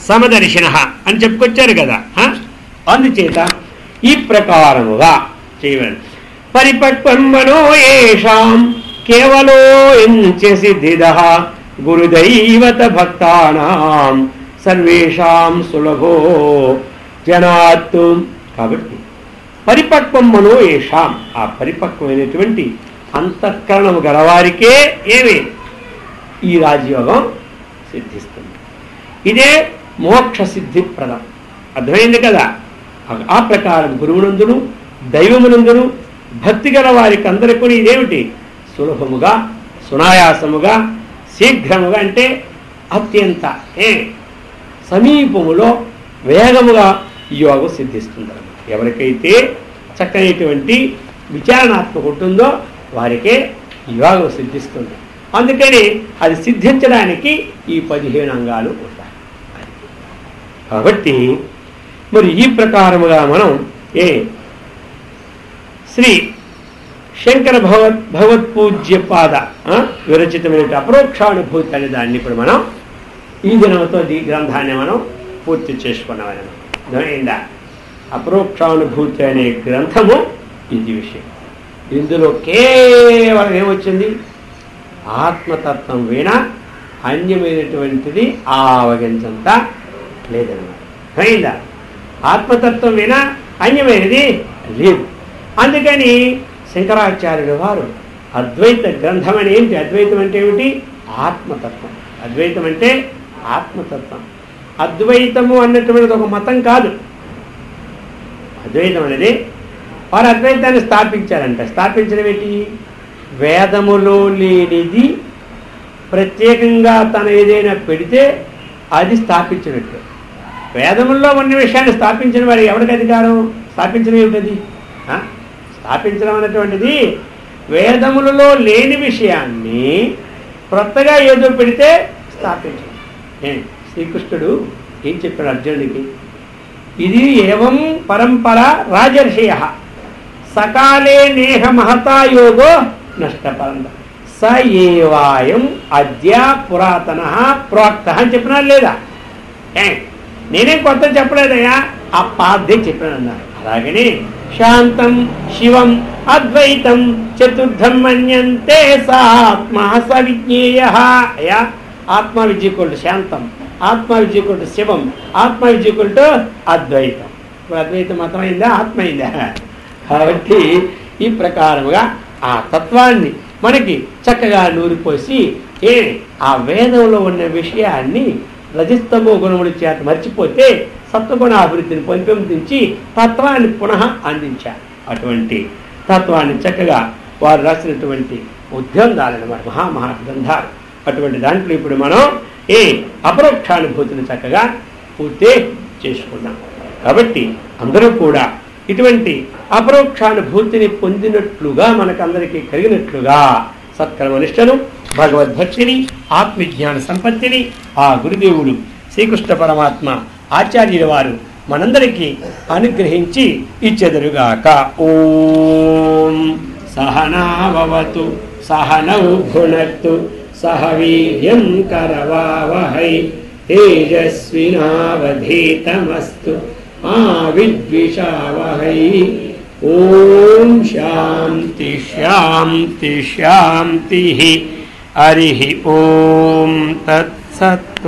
సమదర్శిన అని చెప్పుకొచ్చారు కదా. అందుచేత ఈ ప్రకారముగా చేయవాలి. పరిపక్వం మనో యేషాం కేవలో సిద్ధిద గురుదైవత భక్తానాం సర్వేషాం సులభో జనాత్. కాబట్టి పరిపక్వం మనో యేషాం, ఆ పరిపక్వమైనటువంటి అంతఃకరణము గలవారికే ఏమి ఈ రాజయోగం సిద్ధిస్తుంది. ఇదే మోక్ష సిద్ధిప్రదం. అర్థమైంది కదా? ఆ ప్రకారం గురువునందును దైవమునందును భక్తి గల వారికి అందరికీ ఇదేమిటి? సులభముగా, సునాయాసముగా, శీఘ్రముగా, అంటే అత్యంత సమీపములో వేగముగా ఈ యోగం సిద్ధిస్తుంది. ఎవరికైతే చక్కనైనటువంటి విచారణాత్మక ఉంటుందో వారికే యోగం సిద్ధిస్తుంది. అందుకని అది సిద్ధించడానికి ఈ 15 అంగాలు ఉంటాయి. కాబట్టి మరి ఈ ప్రకారముగా మనం శ్రీ శంకర భగవత్పూజ్యపాద విరచితమైన అపరోక్షానుభూతి అనే దాన్ని ఇప్పుడు మనం ఈ దినంతో ఈ గ్రంథాన్ని మనం పూర్తి చేసుకున్నామని అపరోక్షానుభూతి అనే గ్రంథము ఇది విషయం. ఇందులో కేవలం ఏమొచ్చింది? ఆత్మతత్వం వీణా అన్యమైనటువంటిది ఆవగించంత లేదన్నమాట. అయిందా? ఆత్మతత్వం వీణా అన్యమైనది లేదు. అందుకని శంకరాచార్యుల వారు అద్వైత గ్రంథం అని ఏంటి? అద్వైతం అంటే ఏమిటి? ఆత్మతత్వం. అద్వైతం అంటే ఆత్మతత్వం. అద్వైతము అన్నటువంటిది ఒక మతం కాదు. అద్వైతం అనేది వారు అద్వైతాన్ని స్థాపించారంట. స్థాపించడం ఏంటి? వేదములో లేనిది ప్రత్యేకంగా తన ఏదైనా పెడితే అది స్థాపించినట్టు. వేదముల్లో ఉన్న విషయాన్ని స్థాపించిన వారు ఎవరికి అధికారం? స్థాపించడం ఏమిటది? స్థాపించడం అనేటువంటిది వేదములలో లేని విషయాన్ని కొత్తగా ఏదో పెడితే స్థాపించడం. శ్రీకృష్ణుడు ఏం చెప్పాడు అర్జునుడికి? ఇది ఏవం పరంపర రాజర్షయ సకాలే నేహ మహతా యోగో నష్టపరంద స ఏవాయం అద్య పురాతన ప్రోక్త అని చెప్పినారు లేదా? నేనేం కొత్త చెప్పలేదయ్యా, ఆ పార్థే చెప్పానన్నారు. అలాగని శాంతం శివం అద్వైతం చతుర్థం మన్యంతే సా ఆత్మ స విజ్ఞేయ. అయ్యా, ఆత్మ విజ్ఞకుడు శాంతం, ఆత్మ విజ్ఞకుడు శివం, ఆత్మ విజ్ఞకుడు అద్వైతం. ఇప్పుడు అద్వైతం మతం అయిందా? ఆత్మ అయిందా? కాబట్టి ఈ ప్రకారముగా ఆ తత్వాన్ని మనకి చక్కగా నూరిపోసి ఆ వేదంలో ఉన్న విషయాన్ని రజస్తమో గుణముల చేత మర్చిపోతే సత్వగుణ అభివృద్ధిని పెంపొందించి తత్వాన్ని పునః అందించారు. అటువంటి తత్వాన్ని చక్కగా వారు రాసినటువంటి ఉద్యోగాలను మహామహా గ్రంథాలు. అటువంటి దాంట్లో ఇప్పుడు మనం అపరోక్షానుభూతిని చక్కగా పూర్తి చేసుకున్నాం. కాబట్టి అందరూ కూడా ఇటువంటి అపరోక్షానుభూతిని పొందినట్లుగా మనకందరికీ కలిగినట్లుగా సత్కర్మనిష్టను, భగవద్భక్తిని, ఆత్మజ్ఞాన సంపత్తిని ఆ గురుదేవుడు శ్రీకృష్ణ పరమాత్మ ఆచార్యుల వారు మనందరికీ అనుగ్రహించి ఇచ్చెదరుగాక. ఓం సహనావతు సహనౌ భునక్తు సహ వీర్యం కరవావహై తేజస్వినావధీతమస్తు మా విద్విషావహై. ఓం శాంతి శాంతి శాంతి. హరి ఓం తత్సత్.